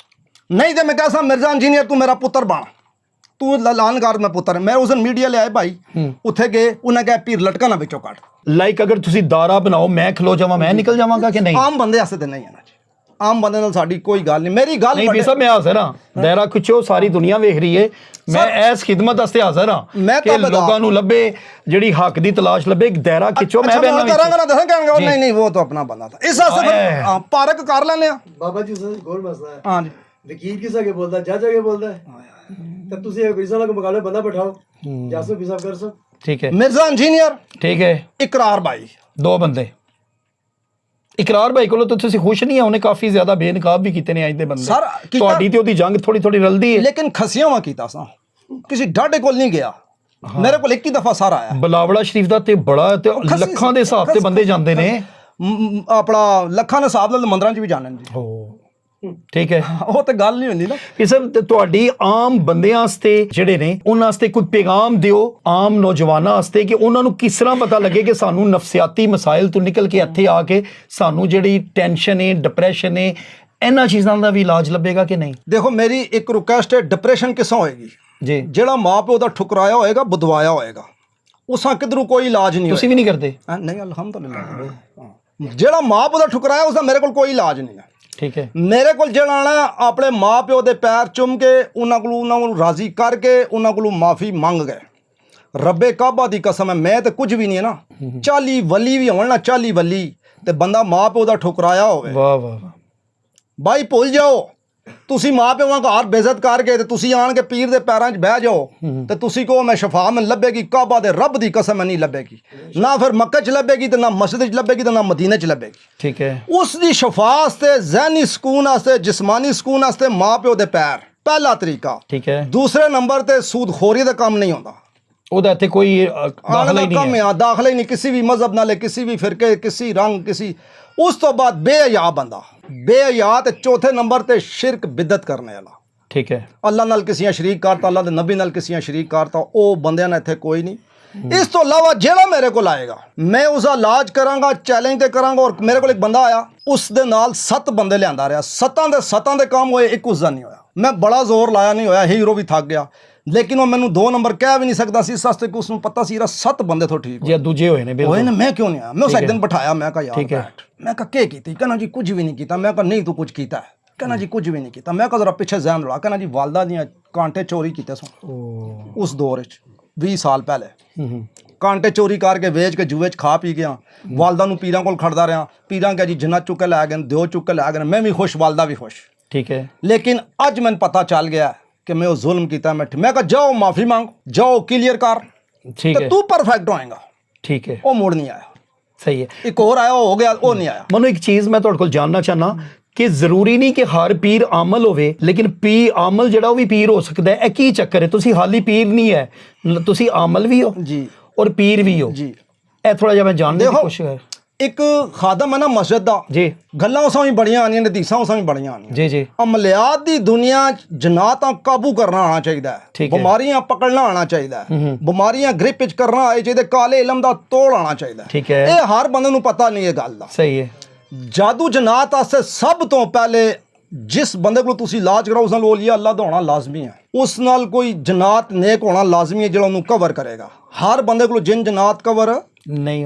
ਨਹੀਂ ਤੇ ਮੈਂ ਕਹਾਂ ਮਿਰਜ਼ਾ ਇੰਜੀਨੀਅਰ ਤੂੰ ਮੇਰਾ ਪੁੱਤਰ ਬਣ, ਤੂੰ ਲਾਨਗਾਰ ਮੈਂ ਪੁੱਤਰ। ਮੈਂ ਉਸ ਦਿਨ ਮੀਡੀਆ ਲਿਆਏ ਭਾਈ, ਉੱਥੇ ਗਏ, ਉਹਨਾਂ ਕਿਹਾ ਪੀਰ ਲਟਕਾ ਨਾ ਵਿੱਚੋਂ ਕੱਢ। ਲਾਈਕ ਅਗਰ ਤੁਸੀਂ ਦਾਰਾ ਬਣਾਓ, ਮੈਂ ਖਲੋ ਜਾਵਾਂ, ਮੈਂ ਨਿਕਲ ਜਾਵਾਂਗਾ ਕਿ ਨਹੀਂ? ਆਮ ਬੰਦੇ ਵਾਸਤੇ ਤੇ ਨਹੀਂ ਹੈ ਨਾ ਜੀ, ਆਮ ਬੰਦੇ ਨਾਲ ਸਾਡੀ ਕੋਈ ਗੱਲ ਨਹੀਂ। ਮੇਰੀ ਗੱਲ ਨਹੀਂ ਸਰ, ਮੈਂ ਹਾਜ਼ਰ ਹਾਂ, ਦਾਇਰਾ ਖਿੱਚੋ, ਸਾਰੀ ਦੁਨੀਆ ਵੇਖ ਰਹੀ ਹੈ, ਮੈਂ ਇਸ ਖਿਦਮਤ ਵਾਸਤੇ ਹਾਜ਼ਰ ਹਾਂ ਕਿ ਲੋਕਾਂ ਨੂੰ ਲੱਭੇ, ਜਿਹੜੀ ਹੱਕ ਦੀ ਤਲਾਸ਼ ਲੱਭੇ, ਦਾਇਰਾ ਖਿੱਚੋ। ਮੈਂ ਕਰਾਂਗਾ ਨਾ ਦੱਸਾਂ ਕਹਿਣਗੇ ਨਹੀਂ ਨਹੀਂ ਉਹ ਤਾਂ ਆਪਣਾ ਬੰਦਾ था। ਇਸ ਵਾਸਤੇ ਪਾਰਕ ਕਰ ਲੈਂਦੇ ਆ ਬਾਬਾ ਜੀ। ਗੋਲ ਮਸਲਾ ਹੈ। ਹਾਂ ਜੀ, ਵਕੀਲ ਕਿਸ ਅੱਗੇ ਬੋਲਦਾ, ਜੱਜ ਅੱਗੇ ਬੋਲਦਾ ਤਾਂ ਤੁਸੀਂ ਵੀਜ਼ਾ ਵਾਲੇ ਮੁਕਾਬਲੇ ਬੰਦਾ ਬਿਠਾਓ, ਜਾਸੂ ਵੀਜ਼ਾ ਕਰ ਸੋ। ਠੀਕ ਹੈ, ਮਿਰਜ਼ਾ ਇੰਜੀਨੀਅਰ, ਠੀਕ ਹੈ, ਇਕਰਾਰ ਭਾਈ, 2 ਬੰਦੇ। ਇਕਰਾਰ ਭਾਈ ਕੋਲੋਂ ਤਾਂ ਤੁਸੀਂ ਖੁਸ਼ ਨਹੀਂ ਆ? ਉਹਨੇ ਕਾਫੀ ਜ਼ਿਆਦਾ ਬੇਨਕਾਬ ਵੀ ਕੀਤੇ ਨੇ ਅੱਜ ਦੇ ਬੰਦੇ। ਸਰ ਤੁਹਾਡੀ ਤੇ ਉਹਦੀ ਜੰਗ ਥੋੜੀ ਥੋੜੀ ਰਲਦੀ ਹੈ, ਲੇਕਿਨ ਖਸੀਆਂ ਵਾ ਕੀਤਾ ਸਾਂ, ਕਿਸੇ ਡਾਡੇ ਕੋਲ ਨਹੀਂ ਗਿਆ। ਮੇਰੇ ਕੋਲ ਇੱਕ ਹੀ ਦਫਾ ਸਾਰਾ ਆਇਆ। ਬਲਾਵਲਾ ਸ਼ਰੀਫ ਦਾ ਤੇ ਬੜਾ ਤੇ ਲੱਖਾਂ ਦੇ ਹਿਸਾਬ ਤੇ ਬੰਦੇ ਜਾਂਦੇ ਨੇ, ਆਪਣਾ ਲੱਖਾਂ ਦੇ ਹਿਸਾਬ ਨਾਲ ਮੰਦਰਾਂ 'ਚ ਵੀ ਜਾਣਨ ਜੀ। ਠੀਕ ਹੈ, ਉਹ ਤੇ ਗੱਲ ਨਹੀਂ ਹੁੰਦੀ ਨਾ। ਕਿਸਮ ਤੁਹਾਡੀ ਆਮ ਬੰਦਿਆਂ ਵਾਸਤੇ ਜਿਹੜੇ ਨੇ ਉਹਨਾਂ ਵਾਸਤੇ ਕੋਈ ਪੈਗਾਮ ਦਿਓ, ਆਮ ਨੌਜਵਾਨਾਂ ਵਾਸਤੇ, ਕਿ ਉਹਨਾਂ ਨੂੰ ਕਿਸ ਤਰ੍ਹਾਂ ਪਤਾ ਲੱਗੇ ਕਿ ਸਾਨੂੰ ਨਫਸਿਆਤੀ ਮਸਾਇਲ ਤੋਂ ਨਿਕਲ ਕੇ ਇੱਥੇ ਆ ਕੇ ਸਾਨੂੰ ਜਿਹੜੀ ਟੈਨਸ਼ਨ ਹੈ, ਡਿਪਰੈਸ਼ਨ ਹੈ, ਇਹਨਾਂ ਚੀਜ਼ਾਂ ਦਾ ਵੀ ਇਲਾਜ ਲੱਭੇਗਾ ਕਿ ਨਹੀਂ? ਦੇਖੋ ਮੇਰੀ ਇੱਕ ਰਿਕੁਐਸਟ ਹੈ, ਡਿਪਰੈਸ਼ਨ ਕਿਸੋਂ ਹੋਏਗੀ ਜੀ? ਜਿਹੜਾ ਮਾਂ ਪਿਓ ਦਾ ਠੁਕਰਾਇਆ ਹੋਏਗਾ, ਬਦਵਾਇਆ ਹੋਏਗਾ, ਉਸਾਂ ਕਿਧਰੋਂ ਕੋਈ ਇਲਾਜ ਨਹੀਂ। ਤੁਸੀਂ ਵੀ ਨਹੀਂ ਕਰਦੇ? ਨਹੀਂ ਅਲਹਮਦੁਲਿਲਾ। ਜਿਹੜਾ ਮਾਂ ਪਿਓ ਦਾ ਠੁਕਰਾਇਆ ਉਸਦਾ ਮੇਰੇ ਕੋਲ ਕੋਈ ਇਲਾਜ ਨਹੀਂ ਹੈ। ਠੀਕ ਹੈ, ਮੇਰੇ ਕੋਲ ਜਿਹੜਾ ਆਣਾ ਆਪਣੇ ਮਾਂ ਪਿਓ ਦੇ ਪੈਰ ਚੁੰਮ ਕੇ ਉਹਨਾਂ ਕੋਲ ਰਾਜ਼ੀ ਕਰਕੇ ਉਹਨਾਂ ਕੋਲੋਂ ਮਾਫੀ ਮੰਗ ਗਏ। ਰੱਬੇ ਕਾਬਾ ਦੀ ਕਸਮ ਹੈ, ਮੈਂ ਤੇ ਕੁਝ ਵੀ ਨਹੀਂ ਹੈ ਨਾ। 40 ਵਲੀ ਵੀ ਹੋਣ ਨਾ, 40 ਵਲੀ ਤੇ ਬੰਦਾ ਮਾਂ ਪਿਓ ਦਾ ਠੁਕਰਾਇਆ ਹੋਵੇ, ਵਾਹ ਵਾਹ ਬਾਈ ਭੁੱਲ ਜਾਓ। ਤੁਸੀਂ ਮਾਂ ਪਿਓਾਂ ਘਰ ਬੇਇੱਜ਼ਤ ਕਰਕੇ ਤੇ ਤੁਸੀਂ ਆਣ ਕੇ ਪੀਰ ਦੇ ਪੈਰਾਂ 'ਚ ਬਹਿ ਜਾਓ ਤੇ ਤੁਸੀਂ ਕਹੋ ਮੈਂ ਸ਼ਫਾ ਮੈਨੂੰ ਲੱਭੇਗੀ, ਕਾਬਾ ਦੇ ਰੱਬ ਦੀ ਕਸਮ ਨਹੀਂ ਲੱਭੇਗੀ, ਨਾ ਫਿਰ ਮੱਕਾ 'ਚ ਲੱਭੇਗੀ ਤੇ ਨਾ ਮਸਜਿਦ 'ਚ ਲੱਭੇਗੀ ਤੇ ਨਾ ਮਦੀਨੇ 'ਚ ਲੱਭੇਗੀ। ਠੀਕ ਹੈ, ਉਸ ਦੀ ਸ਼ਫਾ ਵਾਸਤੇ, ਜ਼ਹਿਨੀ ਸਕੂਨ ਵਾਸਤੇ, ਜਿਸਮਾਨੀ ਸਕੂਨ ਵਾਸਤੇ ਮਾਂ ਪਿਓ ਦੇ ਪੈਰ ਪਹਿਲਾ ਤਰੀਕਾ। ਠੀਕ ਹੈ, ਦੂਸਰੇ ਨੰਬਰ ਤੇ ਸੂਦਖੋਰੀ ਦਾ ਕੰਮ ਨਹੀਂ ਹੁੰਦਾ, ਉਹਦਾ ਇੱਥੇ ਕੋਈ ਦਾਖਲਾ ਹੀ ਨਹੀਂ ਹੈ, ਦਾਖਲਾ ਹੀ ਨਹੀਂ ਕਿਸੇ ਵੀ ਮਜ਼ਹਬ ਨਾਲ, ਕਿਸੇ ਵੀ ਫਿਰਕੇ, ਕਿਸੇ ਰੰਗ, ਕਿਸੇ। ਉਸ ਤੋਂ ਬਾਅਦ ਬੇਹਯਾ ਬੰਦਾ, ਬੇਹਯਾ ਤੇ ਚੌਥੇ ਨੰਬਰ ਤੇ ਸ਼ਿਰਕ ਬਿਦਤ ਕਰਨੇ ਵਾਲਾ। ਠੀਕ ਹੈ, ਅੱਲਾ ਨਾਲ ਕਿਸੀਆਂ ਸ਼ਰੀਕ ਕਰਤਾ, ਅੱਲਾ ਦੇ ਨਬੀ ਨਾਲ ਕਿਸੀਆਂ ਸ਼ਰੀਕ ਕਰਤਾ, ਉਹ ਬੰਦਿਆਂ ਨਾਲ ਇੱਥੇ ਕੋਈ ਨਹੀਂ। ਇਸ ਤੋਂ ਇਲਾਵਾ ਜਿਹੜਾ ਮੇਰੇ ਕੋਲ ਆਏਗਾ ਮੈਂ ਉਸਦਾ ਇਲਾਜ ਕਰਾਂਗਾ, ਚੈਲੰਜ ਤੇ ਕਰਾਂਗਾ। ਔਰ ਮੇਰੇ ਕੋਲ ਇੱਕ ਬੰਦਾ ਆਇਆ, ਉਸ ਦੇ ਨਾਲ 7 ਬੰਦੇ ਲਿਆਂਦਾ ਰਿਹਾ, 7 ਦੇ ਕੰਮ ਹੋਏ, ਇੱਕ ਉਸਦਾ ਨਹੀਂ ਹੋਇਆ। ਮੈਂ ਬੜਾ ਜ਼ੋਰ ਲਾਇਆ, ਨਹੀਂ ਹੋਇਆ। ਹੀਰੋ ਵੀ ਥੱਕ ਗਿਆ, ਲੇਕਿਨ ਉਹ ਮੈਨੂੰ 2 ਨੰਬਰ ਕਹਿ ਵੀ ਨਹੀਂ ਸਕਦਾ ਸੀ। ਇਸ ਵਾਸਤੇ ਕਿ ਉਸਨੂੰ ਪਤਾ ਸੀ 7 ਬੰਦੇ ਤੋਂ ਠੀਕ ਜੇ ਦੂਜੇ ਹੋਏ ਨੇ ਹੋਏ ਨੇ, ਮੈਂ ਕਿਉਂ ਨਹੀਂ ਆਇਆ। ਮੈਂ ਉਸ ਇੱਕ ਦਿਨ ਬਿਠਾਇਆ, ਮੈਂ ਕਿਹਾ ਯਾਰ ਬੈਠ। ਮੈਂ ਕਿਹਾ ਕੀ ਕੀਤੀ? ਕਹਿੰਦਾ ਜੀ ਕੁਝ ਵੀ ਨਹੀਂ ਕੀਤਾ। ਮੈਂ ਕਿਹਾ ਨਹੀਂ ਤੂੰ ਕੁਝ ਕੀਤਾ ਹੈ। ਕਹਿੰਦਾ ਜੀ ਕੁਝ ਵੀ ਨਹੀਂ ਕੀਤਾ। ਮੈਂ ਕਿਹਾ ਜ਼ਰਾ ਪਿੱਛੇ ਜ਼ਹਿਨ ਲੜਾ। ਕਹਿੰਦਾ ਜੀ ਵਾਲਦਾ ਦੀਆਂ ਕਾਂਟੇ ਚੋਰੀ ਕੀਤੇ ਸਨ ਉਸ ਦੌਰ ਵਿੱਚ 20 ਸਾਲ ਪਹਿਲੇ। ਕਾਂਟੇ ਚੋਰੀ ਕਰਕੇ ਵੇਚ ਕੇ ਜੂਏ 'ਚ ਖਾ ਪੀ ਗਿਆ। ਵਾਲਦਾ ਨੂੰ ਪੀਰਾਂ ਕੋਲ ਖੜਦਾ ਰਿਹਾ। ਪੀਰਾਂ ਕਿਹਾ ਜੀ ਜਿੰਨਾ ਚੁੱਕ ਕੇ ਲੈ ਗਏ, ਦਿਓ ਚੁੱਕ ਕੇ ਲੈ ਗਏ। ਮੈਂ ਵੀ ਖੁਸ਼, ਵਾਲਦਾ ਵੀ ਖੁਸ਼। ਠੀਕ ਹੈ। ਲੇਕਿਨ ਅੱਜ ਮੈਨੂੰ ਪਤਾ ਚੱਲ ਗਿਆ ਕਿ ਮੈਂ ਉਹ ਜ਼ੁਲਮ ਕੀਤਾ। ਮੈਂ ਕਿਹਾ ਜਾਓ ਮਾਫੀ ਮੰਗ, ਜਾਓ ਕਲੀਅਰ ਕਰ, ਠੀਕ ਤੇ ਹੈ, ਤੂੰ ਪਰਫੈਕਟ ਹੋਏਗਾ। ਠੀਕ ਹੈ, ਉਹ ਮੁੜ ਨਹੀਂ ਆਇਆ। ਸਹੀ ਹੈ। ਇੱਕ ਹੋਰ ਆਇਆ, ਉਹ ਹੋ ਗਿਆ, ਉਹ ਨਹੀਂ ਆਇਆ। ਮੈਨੂੰ ਇੱਕ ਚੀਜ਼ ਮੈਂ ਤੁਹਾਡੇ ਕੋਲ ਜਾਣਨਾ ਚਾਹਨਾ ਕਿ ਜ਼ਰੂਰੀ ਨਹੀਂ ਕਿ ਹਰ ਪੀਰ ਆਮਲ ਹੋਵੇ, ਲੇਕਿਨ ਆਮਲ ਜਿਹੜਾ ਉਹ ਵੀ ਪੀਰ ਹੋ ਸਕਦਾ ਹੈ। ਇਹ ਕੀ ਚੱਕਰ ਹੈ? ਤੁਸੀਂ ਹਾਲੀ ਪੀਰ ਨਹੀਂ ਹੈ, ਤੁਸੀਂ ਆਮਲ ਵੀ ਹੋ ਜੀ ਔਰ ਪੀਰ ਵੀ ਹੋ ਜੀ। ਇਹ ਥੋੜਾ ਜਿਹਾ ਮੈਂ ਜਾਣਨੇ ਦੀ ਕੋਸ਼ਿਸ਼ ਕਰ। ਇੱਕ ਖਾਦਮ ਹੈ ਨਾ ਮਸਜਿਦ ਦਾ, ਜੀ ਗੱਲਾਂ ਉਸਾਂ ਵੀ ਬੜੀਆਂ ਆਉਂਦੀਆਂ ਨੇ, ਹਦੀਸਾਂ ਉਸਾਂ ਵੀ ਬੜੀਆਂ ਆਉਂਦੀਆਂ। ਜੀ ਜੀ ਅਮਲਿਆਤ ਦੀ ਦੁਨੀਆ 'ਚ ਜਨਾਤਾਂ ਕਾਬੂ ਕਰਨਾ ਆਉਣਾ ਚਾਹੀਦਾ ਹੈ, ਬਿਮਾਰੀਆਂ ਪਕੜਨਾ ਆਉਣਾ ਚਾਹੀਦਾ ਹੈ, ਬਿਮਾਰੀਆਂ ਗ੍ਰਿਪ ਵਿੱਚ ਕਰਨਾ ਆਏ ਚਾਹੀਦੇ, ਕਾਲੇ ਇਲਮ ਦਾ ਤੋੜ ਆਉਣਾ ਚਾਹੀਦਾ। ਠੀਕ ਹੈ। ਇਹ ਹਰ ਬੰਦੇ ਨੂੰ ਪਤਾ ਨਹੀਂ ਇਹ ਗੱਲ ਦਾ। ਸਹੀ ਹੈ। ਜਾਦੂ ਜਨਾਤ ਵਾਸਤੇ ਸਭ ਤੋਂ ਪਹਿਲੇ ਜਿਸ ਬੰਦੇ ਕੋਲ ਤੁਸੀਂ ਇਲਾਜ ਕਰਾਓ ਉਸ ਨਾਲ ਔਲੀਆ ਅੱਲਾ ਦਾ ਹੋਣਾ ਲਾਜ਼ਮੀ ਹੈ। ਉਸ ਨਾਲ ਕੋਈ ਜਨਾਤ ਨੇਕ ਹੋਣਾ ਲਾਜ਼ਮੀ ਹੈ ਜਿਹੜਾ ਉਹਨੂੰ ਕਵਰ ਕਰੇਗਾ। ਹਰ ਬੰਦੇ ਕੋਲ ਜਿਨ ਜਨਾਤ ਕਵਰ ਨਹੀਂ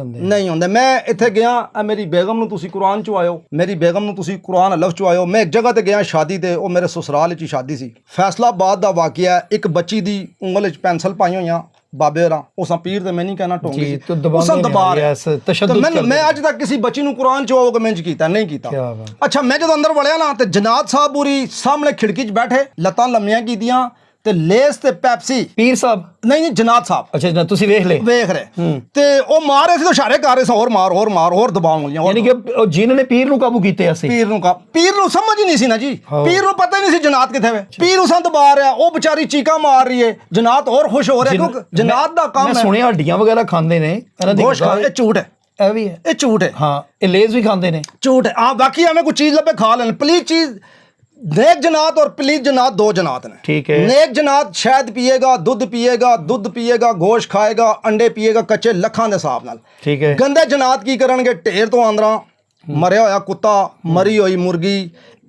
ਹੁੰਦੇ। ਮੈਂ ਇੱਥੇ ਗਿਆ, ਮੇਰੀ ਬੇਗਮ ਨੂੰ ਤੁਸੀਂ ਕੁਰਾਨ ਚ ਆਇਓ, ਮੇਰੀ ਬੇਗਮ ਨੂੰ ਤੁਸੀਂ ਕੁਰਾਨ ਹਲਫ ਚ ਆਇਓ। ਮੈਂ ਇੱਕ ਜਗ੍ਹਾ ਤੇ ਗਿਆ ਸ਼ਾਦੀ ਤੇ, ਉਹ ਮੇਰੇ ਸਸੁਰਾਲ ਵਿੱਚ ਹੀ ਸ਼ਾਦੀ ਸੀ। ਫੈਸਲਾਬਾਦ ਦਾ ਵਾਕਿਆ, ਇੱਕ ਬੱਚੀ ਦੀ ਉਂਗਲ ਵਿੱਚ ਪੈਨਸਲ ਪਾਈ ਹੋਈਆਂ ਬਾਬੇ ਹੋਰਾਂ, ਉਸਾਂ ਪੀਰ ਤੇ ਮੈਂ ਨਹੀਂ ਕਹਿਣਾ ਟੋਂਗੀ ਸੀ, ਉਸਾਂ ਦਬਾ ਰਿਹਾ। ਮੈਂ ਅੱਜ ਤੱਕ ਕਿਸੇ ਬੱਚੀ ਨੂੰ ਕੁਰਾਨ ਚ ਆਓਗੇ ਮੈਂ ਕੀਤਾ ਨਹੀਂ ਕੀਤਾ। ਅੱਛਾ, ਮੈਂ ਜਦੋਂ ਅੰਦਰ ਵੜਿਆ ਨਾ ਤੇ ਜਨਾਤ ਸਾਹਿਬ ਪੂਰੀ ਸਾਹਮਣੇ ਖਿੜਕੀ 'ਚ ਬੈਠੇ, ਲੱਤਾਂ ਲੰਮੀਆਂ ਕੀਤੀਆਂ ਤੇ ਲੇਸ ਤੇ ਪੈਪਸੀ। ਪੀਰ ਸਾਹਿਬ ਨਹੀਂ ਜਨਾਤ ਸਾਹਿਬ। ਅੱਛਾ, ਤੁਸੀਂ ਵੇਖ ਰਹੇ ਤੇ ਉਹ ਮਾਰ ਰਹੇ ਸੀ, ਇਸ਼ਾਰੇ ਕਰ ਰਹੇ ਸੀ, ਹੋਰ ਮਾਰ ਹੋਰ ਮਾਰ, ਹੋਰ ਦਬਾਉਣ ਵਾਲੀਆਂ। ਯਾਨੀ ਕਿ ਜਿਨ੍ਹਾਂ ਨੇ ਪੀਰ ਨੂੰ ਕਾਬੂ ਕੀਤੇ ਅਸੀਂ, ਪੀਰ ਨੂੰ ਸਮਝ ਹੀ ਨਹੀਂ ਸੀ ਨਾ ਜੀ। ਪੀਰ ਨੂੰ ਪਤਾ ਹੀ ਨਹੀਂ ਸੀ ਜਨਾਤ ਕਿੱਥੇ ਵੇ। ਪੀਰ ਉਸਾਂ ਦਬਾ ਰਿਹਾ, ਉਹ ਵਿਚਾਰੀ ਚੀਕਾਂ ਮਾਰ ਰਹੀ ਹੈ, ਜਨਾਤ ਹੋਰ ਖੁਸ਼ ਹੋ ਰਿਹਾ ਕਿਉਂਕਿ ਜਨਾਤ ਦਾ ਕੰਮ ਹੈ। ਮੈਂ ਸੁਣਿਆ ਹੱਡੀਆਂ ਵਗੈਰਾ ਖਾਂਦੇ ਨੇ ਇਹਨਾਂ ਦੀ। ਇਹ ਝੂਠ ਹੈ, ਇਹ ਵੀ ਹੈ, ਇਹ ਝੂਠ ਹੈ। ਹਾਂ, ਇਹ ਲੇਜ਼ ਵੀ ਖਾਂਦੇ ਨੇ, ਝੂਠ ਹੈ। ਹਾਂ, ਬਾਕੀ ਐਵੇਂ ਕੋਈ ਚੀਜ਼ ਲੱਭੇ ਖਾ ਲੈਣ। ਪਲੀਜ਼ ਚੀਜ਼, नेक जनात और पलीत जनात 2 जनात ने। ठीक है। नेक जनात शहद पिएगा, दूध पिएगा, गोश्त खाएगा, अंडे पिएगा कच्चे लखां दे हिसाब नाल। ठीक है। गंदे जनात की करनगे? ढेर तो आंदरा मरिया होया कुत्ता, मरी हुई मुर्गी,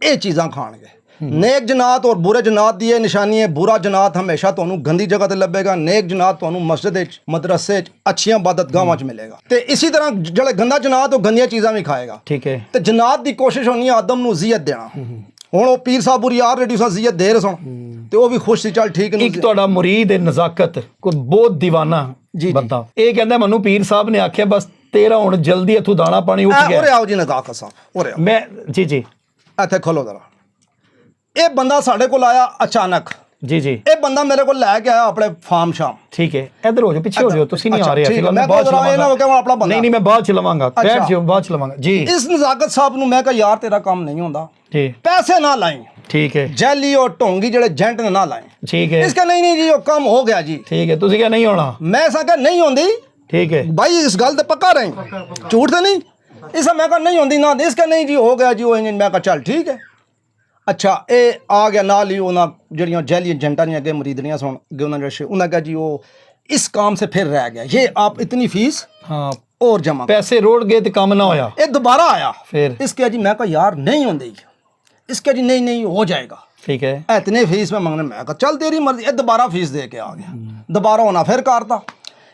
ये चीज़ां खाणगे। नेक जनात और बुरे जनात दी निशानी है। बुरा जनात हमेशा तुहानू गंदी जगह ते लभेगा, नेक जनात तुहानू मस्जिद विच, मदरसे च, अच्छियां इबादतगाहां च मिलेगा। ते इसी तरह जिहड़ा गंदा जनात वो गंदियां चीज़ां भी खाएगा। ठीक है। ते जनात दी कोशिश होनी है आदम नू इज़्ज़त देना। ਹੁਣ ਉਹ ਪੀਰ ਸਾਹਿਬ ਪੂਰੀ ਆਲਰੇਡੀ ਉਸ ਜ਼ਿੱਤ ਦੇ ਰਹੇ ਸਨ ਤੇ ਉਹ ਵੀ ਖੁਸ਼ ਸੀ, ਚੱਲ ਠੀਕ ਨਹੀਂ। ਇੱਕ ਤੁਹਾਡਾ ਮੁਰੀਦ ਹੈ ਨਜ਼ਾਕਤ, ਕੋਈ ਬਹੁਤ دیਵਾਨਾ ਬੰਦਾ, ਇਹ ਕਹਿੰਦਾ ਮੈਨੂੰ ਪੀਰ ਸਾਹਿਬ ਨੇ ਆਖਿਆ ਬਸ ਤੇਰਾ ਹੁਣ ਜਲਦੀ ਇੱਥੋਂ ਦਾਣਾ ਪਾਣੀ ਉੱਠ ਗਿਆ। ਉਰੇ ਆਓ ਜੀ ਨਜ਼ਾਕਤ ਸਾਹਿਬ, ਉਰੇ ਆਓ। ਮੈਂ ਜੀ ਇੱਥੇ ਖੋਲੋ ਜ਼ਰਾ। ਇਹ ਬੰਦਾ ਸਾਡੇ ਕੋਲ ਆਇਆ ਅਚਾਨਕ। ਜੀ ਇਹ ਬੰਦਾ ਮੇਰੇ ਕੋਲ ਲੈ ਕੇ ਆਇਆ ਆਪਣੇ ਫਾਰਮ ਸ਼ਾਮ। ਠੀਕ ਹੈ, ਇੱਧਰ ਹੋ ਜਾਓ, ਪਿੱਛੇ ਹੋ ਜਾਓ, ਤੁਸੀਂ ਨਹੀਂ ਆ ਰਹੇ। ਮੈਂ ਬਾਅਦ ਚ ਲਵਾਂਗਾ। ਨਹੀਂ ਮੈਂ ਬਾਅਦ ਚ ਲਵਾਂਗਾ, ਬੈਠ ਜਾਓ, ਬਾਅਦ ਚ ਲਵਾਂਗਾ ਜੀ। ਇਸ ਨਜ਼ਾਕਤ ਸਾਹਿਬ ਨੂੰ ਮੈਂ ਕਿਹਾ ਯਾਰ ਤੇਰਾ ਕੰਮ ਨਹੀਂ ਹੁੰਦਾ ਜੀ, ਪੈਸੇ ਨਾ ਲਾਈ। ठीक है। जैली और ढोंगी ਜਿਹੜੇ ਏਜੰਟ ਨੇ ਨਾ ਲਾਏ। ठीक है। इसका नहीं जी वो काम हो गया जी। ठीक है। ਤੁਸੀਂ ਕਿਹਾ ਨਹੀਂ ਹੋਣਾ? मैं ऐसा कहा नहीं होंदी। ठीक है भाई, इस गल ते पक्का रही, झूठ तो नहीं। इस मैं कहा नहीं होंदी ना, इसका नहीं जी हो गया जी वो इंजन। मैं कहा चल ठीक है। अच्छा, ये आ गया नाल ही उन्हें जड़ियाँ जैली एजेंटा ने अगे मरीदनियाँ सुन गए उन्होंने उन्हें कहा जी वो इस काम से फिर रह गया, ये आप इतनी फीस हाँ और जमा, पैसे रोड़ गए तो काम ना होया। ये दोबारा आया फिर इसके जी। मैं कहा यार नहीं होंदी। इसके जी नहीं हो जाएगा। ठीक है। इतने फीस में मंगने, मैं कहा चल तेरी मर्जी। ये दोबारा फीस दे के आ गया, दोबारा होना फिर करता।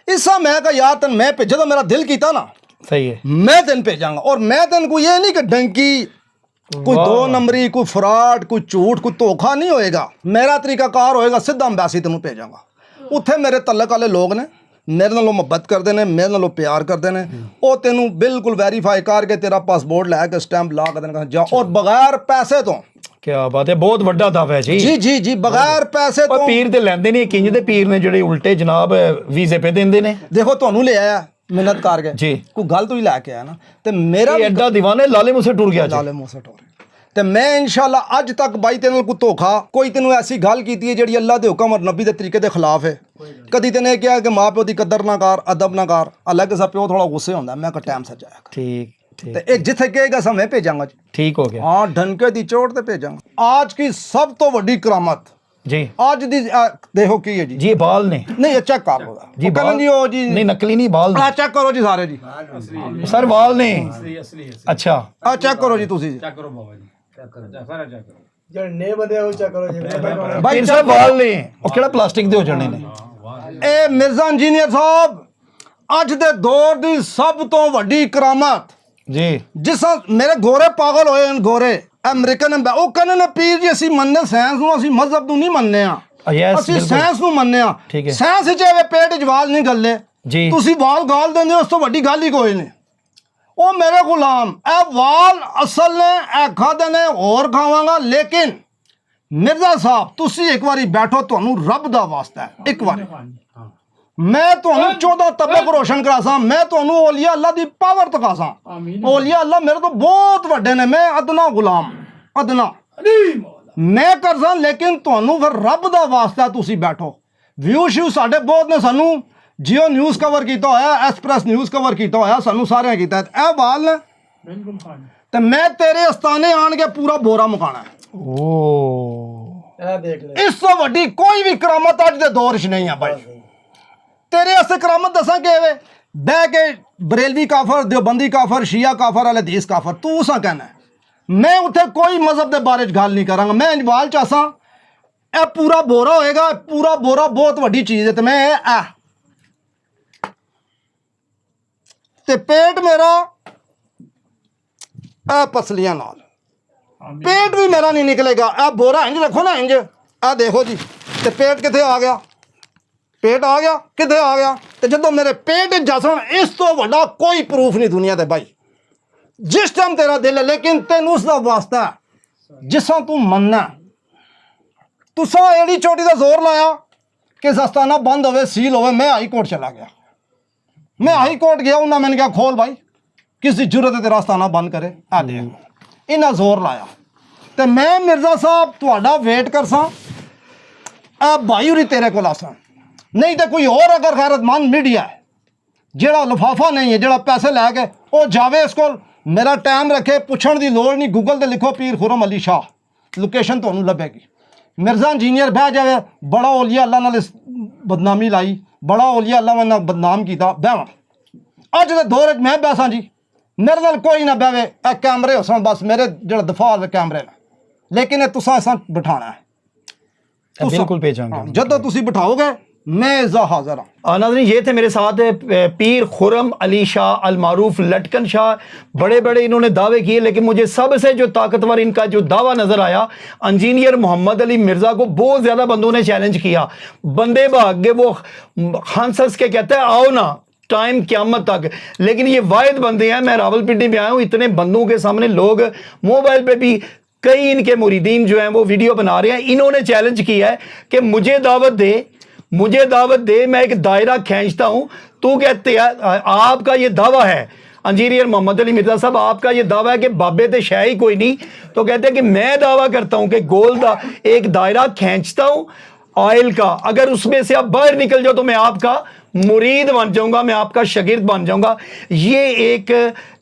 इसा मैं कहा यार तेन मैं भेजा तो मेरा दिल कीता ना, सही है, मैं तेन भेजांगा। और मैं तेन कोई ये नहीं कि डंकी, कोई 2 नंबरी, कोई फ्रॉड, कोई झूठ, कोई धोखा नहीं होएगा। मेरा तरीकाकार होएगा, सीधा अंबैसी तेन भेजांगा। उत्थे मेरे तलक वाले लोग ने, मेरे नालों मुहब्बत करते हैं, मेरे नालों प्यार करते हैं। वो तेनू बिल्कुल वेरीफाई करके तेरा पासपोर्ट लैके स्टैंप ला के जा, और बगैर पैसे तो। क्या बात है, बहुत ਵੱਡਾ दावा है जी। जी जी जी, बगैर पैसे तो। पीर ते ਲੈਂਦੇ ਨਹੀਂ, ਕਿੰਜ ਦੇ ਪੀਰ ਨੇ ਜਿਹੜੇ ਉਲਟੇ ਜਨਾਬ ਵੀਜ਼ੇ पे ਦਿੰਦੇ ਨੇ। देखो ਤੁਹਾਨੂੰ ले आया मिन्नत करके जी, कोई गल तो ही लैके आया ना, ते मेरा एडा दीवाना लाले मुँह से टुर गया। लाले मुँह से टुर। ਤੇ ਮੈਂ ਇਨਸ਼ਾਅੱਲਾ ਅੱਜ ਤੱਕ ਬਾਈ ਤੇਰੇ ਨਾਲ ਕੋਈ ਧੋਖਾ, ਕੋਈ ਤੈਨੂੰ ਐਸੀ ਗੱਲ ਕੀਤੀ ਹੈ ਜਿਹੜੀ ਅੱਲਾ ਦੇ ਹੁਕਮ ਔਰ ਨਬੀ ਦੇ ਤਰੀਕੇ ਦੇ ਖਿਲਾਫ ਹੈ? ਕਦੀ ਤੈਨੇ ਕਿਹਾ ਕਿ ਮਾਂ ਪਿਓ ਦੀ ਕਦਰ ਨਾ ਕਰ, ਅਦਬ ਨਾ ਕਰ? ਅਲੱਗ ਸਾ ਪਿਓ ਥੋੜਾ ਗੁੱਸੇ ਹੁੰਦਾ, ਮੈਂ ਕਿਹਾ ਟਾਈਮ ਸਜਾਇਆ ਕਰ। ठीक ठीक। ਤੇ ਇਹ ਜਿੱਥੇ ਕਹੇਗਾ ਸਾ ਮੈਂ ਭੇਜਾਂਗਾ। ठीक हो गया। हाँ, ढनके दी चोट ते भेजांगा। आज की सब तो वड्डी करामत जी ਅੱਜ ਦੀ ਦੇਖੋ ਕੀ ਹੈ ਜੀ जी बाल ने ਨਹੀਂ ਇਹ ਚੈੱਕ ਕਰ ਲਓ जी ਉਹ ਕਹਿੰਦੇ ਜੀ ਉਹ ਜੀ नहीं नकली नहीं बाल ਆ ਚੈੱਕ ਕਰੋ ਜੀ ਸਾਰੇ ਜੀ ने। सर बाल ने अच्छा ਆ ਚੈੱਕ ਕਰੋ ਜੀ ਤੁਸੀਂ ਜਿਹੜੇ ਨੇ ਬੰਦੇ ਉਹ ਚੈੱਕ ਕਰੋ ਜੀ ਭਾਈ फिर सर बाल ने ਉਹ ਕਿਹੜਾ ਪਲਾਸਟਿਕ ਦੇ ਹੋ ਜਾਣੇ ਨੇ। ਇਹ ਮਿਰਜ਼ਾ ਇੰਜੀਨੀਅਰ ਸਾਹਿਬ ਅੱਜ ਦੇ ਦੌਰ ਦੀ ਸਭ ਤੋਂ ਵੱਡੀ ਕਰਾਮਤ जी ਜਿਸ ਮੇਰੇ ਗੋਰੇ ਪਾਗਲ ਹੋਏ ਹਨ ਗੋਰੇ ਅਮਰੀਕਨ ਉਹ ਕਹਿੰਦੇ ਨੇ ਪੀਰ ਜੀ ਅਸੀਂ ਮੰਨਦੇ ਸਾਇੰਸ ਨੂੰ ਅਸੀਂ ਮਜ਼ਹਬ ਨੂੰ ਨਹੀਂ ਮੰਨਦੇ ਆ यस ਅਸੀਂ बिल्कुल ਸਾਇੰਸ ਨੂੰ ਮੰਨਦੇ ਆ ਠੀਕ ਹੈ। ਸਾਇੰਸ ਵਿੱਚ ਐਵੇਂ ਪੇਟ 'ਚ ਵਾਲ ਨਹੀਂ ਗੱਲੇ ਜੀ ਤੁਸੀਂ ਵਾਲ ਗਾਲ ਦਿੰਦੇ ਹੋ ਉਸ ਤੋਂ ਵੱਡੀ ਗੱਲ ਹੀ ਕੋਈ ਨਹੀਂ ਉਹ ਮੇਰੇ ਗੁਲਾਮ ਇਹ ਵਾਲ ਅਸਲ ਨੇ ਇਹ ਖਾਦੇ ਨੇ ਹੋਰ ਖਾਵਾਂਗਾ ਲੇਕਿਨ ਮਿਰਜ਼ਾ ਸਾਹਿਬ ਤੁਸੀਂ ਇੱਕ ਵਾਰੀ ਬੈਠੋ ਤੁਹਾਨੂੰ ਰੱਬ ਦਾ ਵਾਸਤਾ ਹੈ ਇੱਕ ਵਾਰੀ ਮੈਂ ਤੁਹਾਨੂੰ 14 ਤਬਕ ਰੋਸ਼ਨ ਕਰਾਸਾਂ ਮੈਂ ਤੁਹਾਨੂੰ ਔਲੀਆ ਅੱਲਾ ਦੀ ਪਾਵਰ ਦਿਖਾਸਾਂ ਔਲੀਆ ਅੱਲਾ ਮੇਰੇ ਤੋਂ ਬਹੁਤ ਵੱਡੇ ਨੇ ਮੈਂ ਅਦਨਾ ਗੁਲਾਮ ਅਦਨਾ ਮੈਂ ਕਰਸਾਂ ਲੇਕਿਨ ਤੁਹਾਨੂੰ ਫਿਰ ਰੱਬ ਦਾ ਵਾਸਤਾ ਤੁਸੀਂ ਬੈਠੋ ਵਿਊ ਸ਼ਿਊ ਸਾਡੇ ਬਹੁਤ ਨੇ ਸਾਨੂੰ ਜੀਓ ਨਿਊਜ਼ ਕਵਰ ਕੀਤਾ ਹੋਇਆ ਐਕਸਪ੍ਰੈਸ ਨਿਊਜ਼ ਕਵਰ ਕੀਤਾ ਹੋਇਆ ਸਾਨੂੰ ਸਾਰਿਆਂ ਕੀਤਾ ਇਹ ਵਾਲ ਨੇ ਤੇ ਮੈਂ ਤੇਰੇ ਅਸਤਾਨੇ ਆਣ ਕੇ ਪੂਰਾ ਬੋਰਾ ਮੁਕਾਣਾ ओ ਇਹ ਦੇਖ ਲੈ ਇਸ ਤੋਂ ਵੱਡੀ ਕੋਈ ਵੀ ਕਰਾਮਤ ਅੱਜ ਦੇ ਦੌਰ 'ਚ ਨਹੀਂ ਆ ਭਾਈ ਤੇਰੇ ਵਾਸਤੇ ਕਰਾਮਤ ਦੱਸਾਂ ਕਿ ਐਵੇਂ ਬਹਿ ਕੇ ਬਰੇਲਵੀ ਕਾਫਰ ਦਿਓਬੰਦੀ ਕਾਫਰ ਸ਼ੀਆ ਕਾਫਰ ਵਾਲੇ ਹਦੀਸ ਕਾਫਰ ਤੂੰ ਸਾ ਕਹਿਣਾ ਮੈਂ ਉੱਥੇ ਕੋਈ ਮਜ਼ਹਬ ਦੇ ਬਾਰੇ 'ਚ ਗੱਲ ਨਹੀਂ ਕਰਾਂਗਾ ਮੈਂ ਇਨਵਾਲ ਚਾਸਾਂ ਇਹ ਪੂਰਾ ਬੋਰਾ ਹੋਏਗਾ ਪੂਰਾ ਬੋਰਾ ਬਹੁਤ ਵੱਡੀ ਚੀਜ਼ ਹੈ ਤੇ ਮੈਂ ਇਹ ਤੇ ਪੇਟ ਮੇਰਾ ਇਹ ਪਸਲੀਆਂ ਨਾਲ पेट भी मेरा नहीं निकलेगा आप बोरा इंज रखो ना इंज आ देखो जी ते पेट कितने आ गया पेट आ गया कितने आ गया ते जदों मेरे पेट जसन इस तो बड़ा कोई प्रूफ नहीं दुनिया ते भाई जिस टाइम तेरा दिल है लेकिन तेन उसका वास्ता जिसा तू मनना तुसा एड़ी चोटी का जोर लाया कि सस्ताना बंद होवे सील होवे मैं हाई कोर्ट चला गया मैं हाई कोर्ट गया उन्हें मैंने कहा खोल भाई किसी जरूरत है तेरा आस्ताना बंद करे आ देख ਇਹਨਾਂ ਜ਼ੋਰ ਲਾਇਆ ਤੇ ਮੈਂ ਮਿਰਜ਼ਾ ਸਾਹਿਬ ਤੁਹਾਡਾ ਵੇਟ ਕਰਸਾਂ ਆ ਭਾਈ ਉਰੀ ਤੇਰੇ ਕੋਲ ਆਸਾਂ ਨਹੀਂ ਤੇ ਕੋਈ ਹੋਰ ਅਗਰ ਗੈਰਤਮੰਦ ਮੀਡੀਆ ਹੈ ਜਿਹੜਾ ਲਿਫਾਫਾ ਨਹੀਂ ਹੈ ਜਿਹੜਾ ਪੈਸੇ ਲੈ ਕੇ ਉਹ ਜਾਵੇ ਇਸ ਕੋਲ ਮੇਰਾ ਟਾਈਮ ਰੱਖੇ ਪੁੱਛਣ ਦੀ ਲੋੜ ਨਹੀਂ ਗੂਗਲ ਤੇ ਲਿਖੋ ਪੀਰ ਖੁਰਮ ਅਲੀ ਸ਼ਾਹ ਲੋਕੇਸ਼ਨ ਤੁਹਾਨੂੰ ਲੱਭੇਗੀ ਮਿਰਜ਼ਾ ਇੰਜੀਨੀਅਰ ਬਹਿ ਜਾਵੇ ਬੜਾ ਔਲੀਆ ਅੱਲਾ ਨਾਲ ਬਦਨਾਮੀ ਲਾਈ ਬੜਾ ਔਲੀਆ ਅੱਲਾ ਨਾਲ ਬਦਨਾਮ ਕੀਤਾ ਬਹਿਵਾਂ ਅੱਜ ਦੇ ਦੌਰ 'ਚ ਮੈਂ ਬੈਸਾਂ ਜੀ मेरे नाल कोई ना बहवे ए कैमरे हो बस मेरे जो दफा दे कैमरे ने लेकिन तुसा असां बिठाना है बिल्कुल भेजांगे जदों तुसी बिठाओगे मैं इज़ा हाजिर हाँ नाज़रीन ये थे मेरे साथ पीर खुरम अली शाह अल मारूफ लटकन शाह बड़े बड़े इन्होंने दावे किए लेकिन मुझे सबसे जो ताकतवर इनका जो दावा नज़र आया इंजीनियर मोहम्मद अली मिर्ज़ा को बहुत ज़्यादा बंदों ने चैलेंज किया बंदे भाग गए वो हंस हंस के कहते हैं आओ ना टाइम क़यामत तक लेकिन ये वाहिद बंदे हैं मैं रावलपिंडी में आया हूँ इतने बंदों के सामने लोग मोबाइल पे भी कई इनके मुरीदीन जो हैं वो वीडियो बना रहे हैं इन्होंने चैलेंज किया है कि मुझे दावत दे मैं एक दायरा खींचता हूँ तो कहते हैं आपका ये दावा है इंजीनियर मोहम्मद अली मिर्ज़ा साहब आपका ये दावा है कि बाबे तो शह ही कोई नहीं तो कहते हैं कि मैं दावा करता हूँ कि गोल का एक दायरा खींचता हूँ ऑयल का अगर उसमें से आप बाहर निकल जाओ तो मैं आपका मुरीद बन जाऊंगा मैं आपका शागिर्द बन जाऊंगा ये एक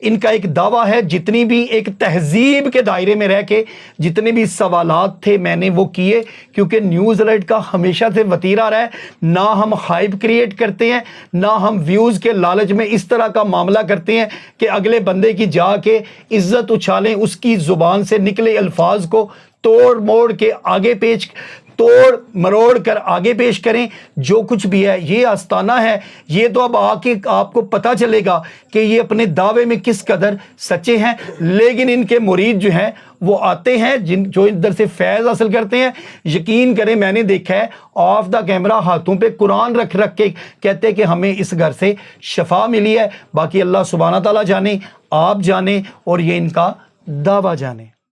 इनका एक दावा है जितनी भी एक तहजीब के दायरे में रह के जितने भी सवालात थे मैंने वो किए क्योंकि न्यूज़ अलर्ट का हमेशा से वतीरा रहा है ना हम हाइप क्रिएट करते हैं ना हम व्यूज़ के लालच में इस तरह का मामला करते हैं कि अगले बंदे की जाके इज़्ज़त उछालें उसकी ज़ुबान से निकले अल्फाज को तोड़ मोड़ के आगे पेश तोड़ मरोड़ कर आगे पेश करें जो कुछ भी है ये आस्ताना है ये तो अब आके आपको पता चलेगा कि ये अपने दावे में किस कदर सच्चे हैं लेकिन इनके मुरीद जो हैं वो आते हैं जो इधर से फैज़ हासिल करते हैं यकीन करें मैंने देखा है ऑफ द कैमरा हाथों पे कुरान रख के कहते हैं कि हमें इस घर से शफा मिली है बाकी अल्लाह सुब्हाना तआला जाने आप जाने और ये इनका दावा जाने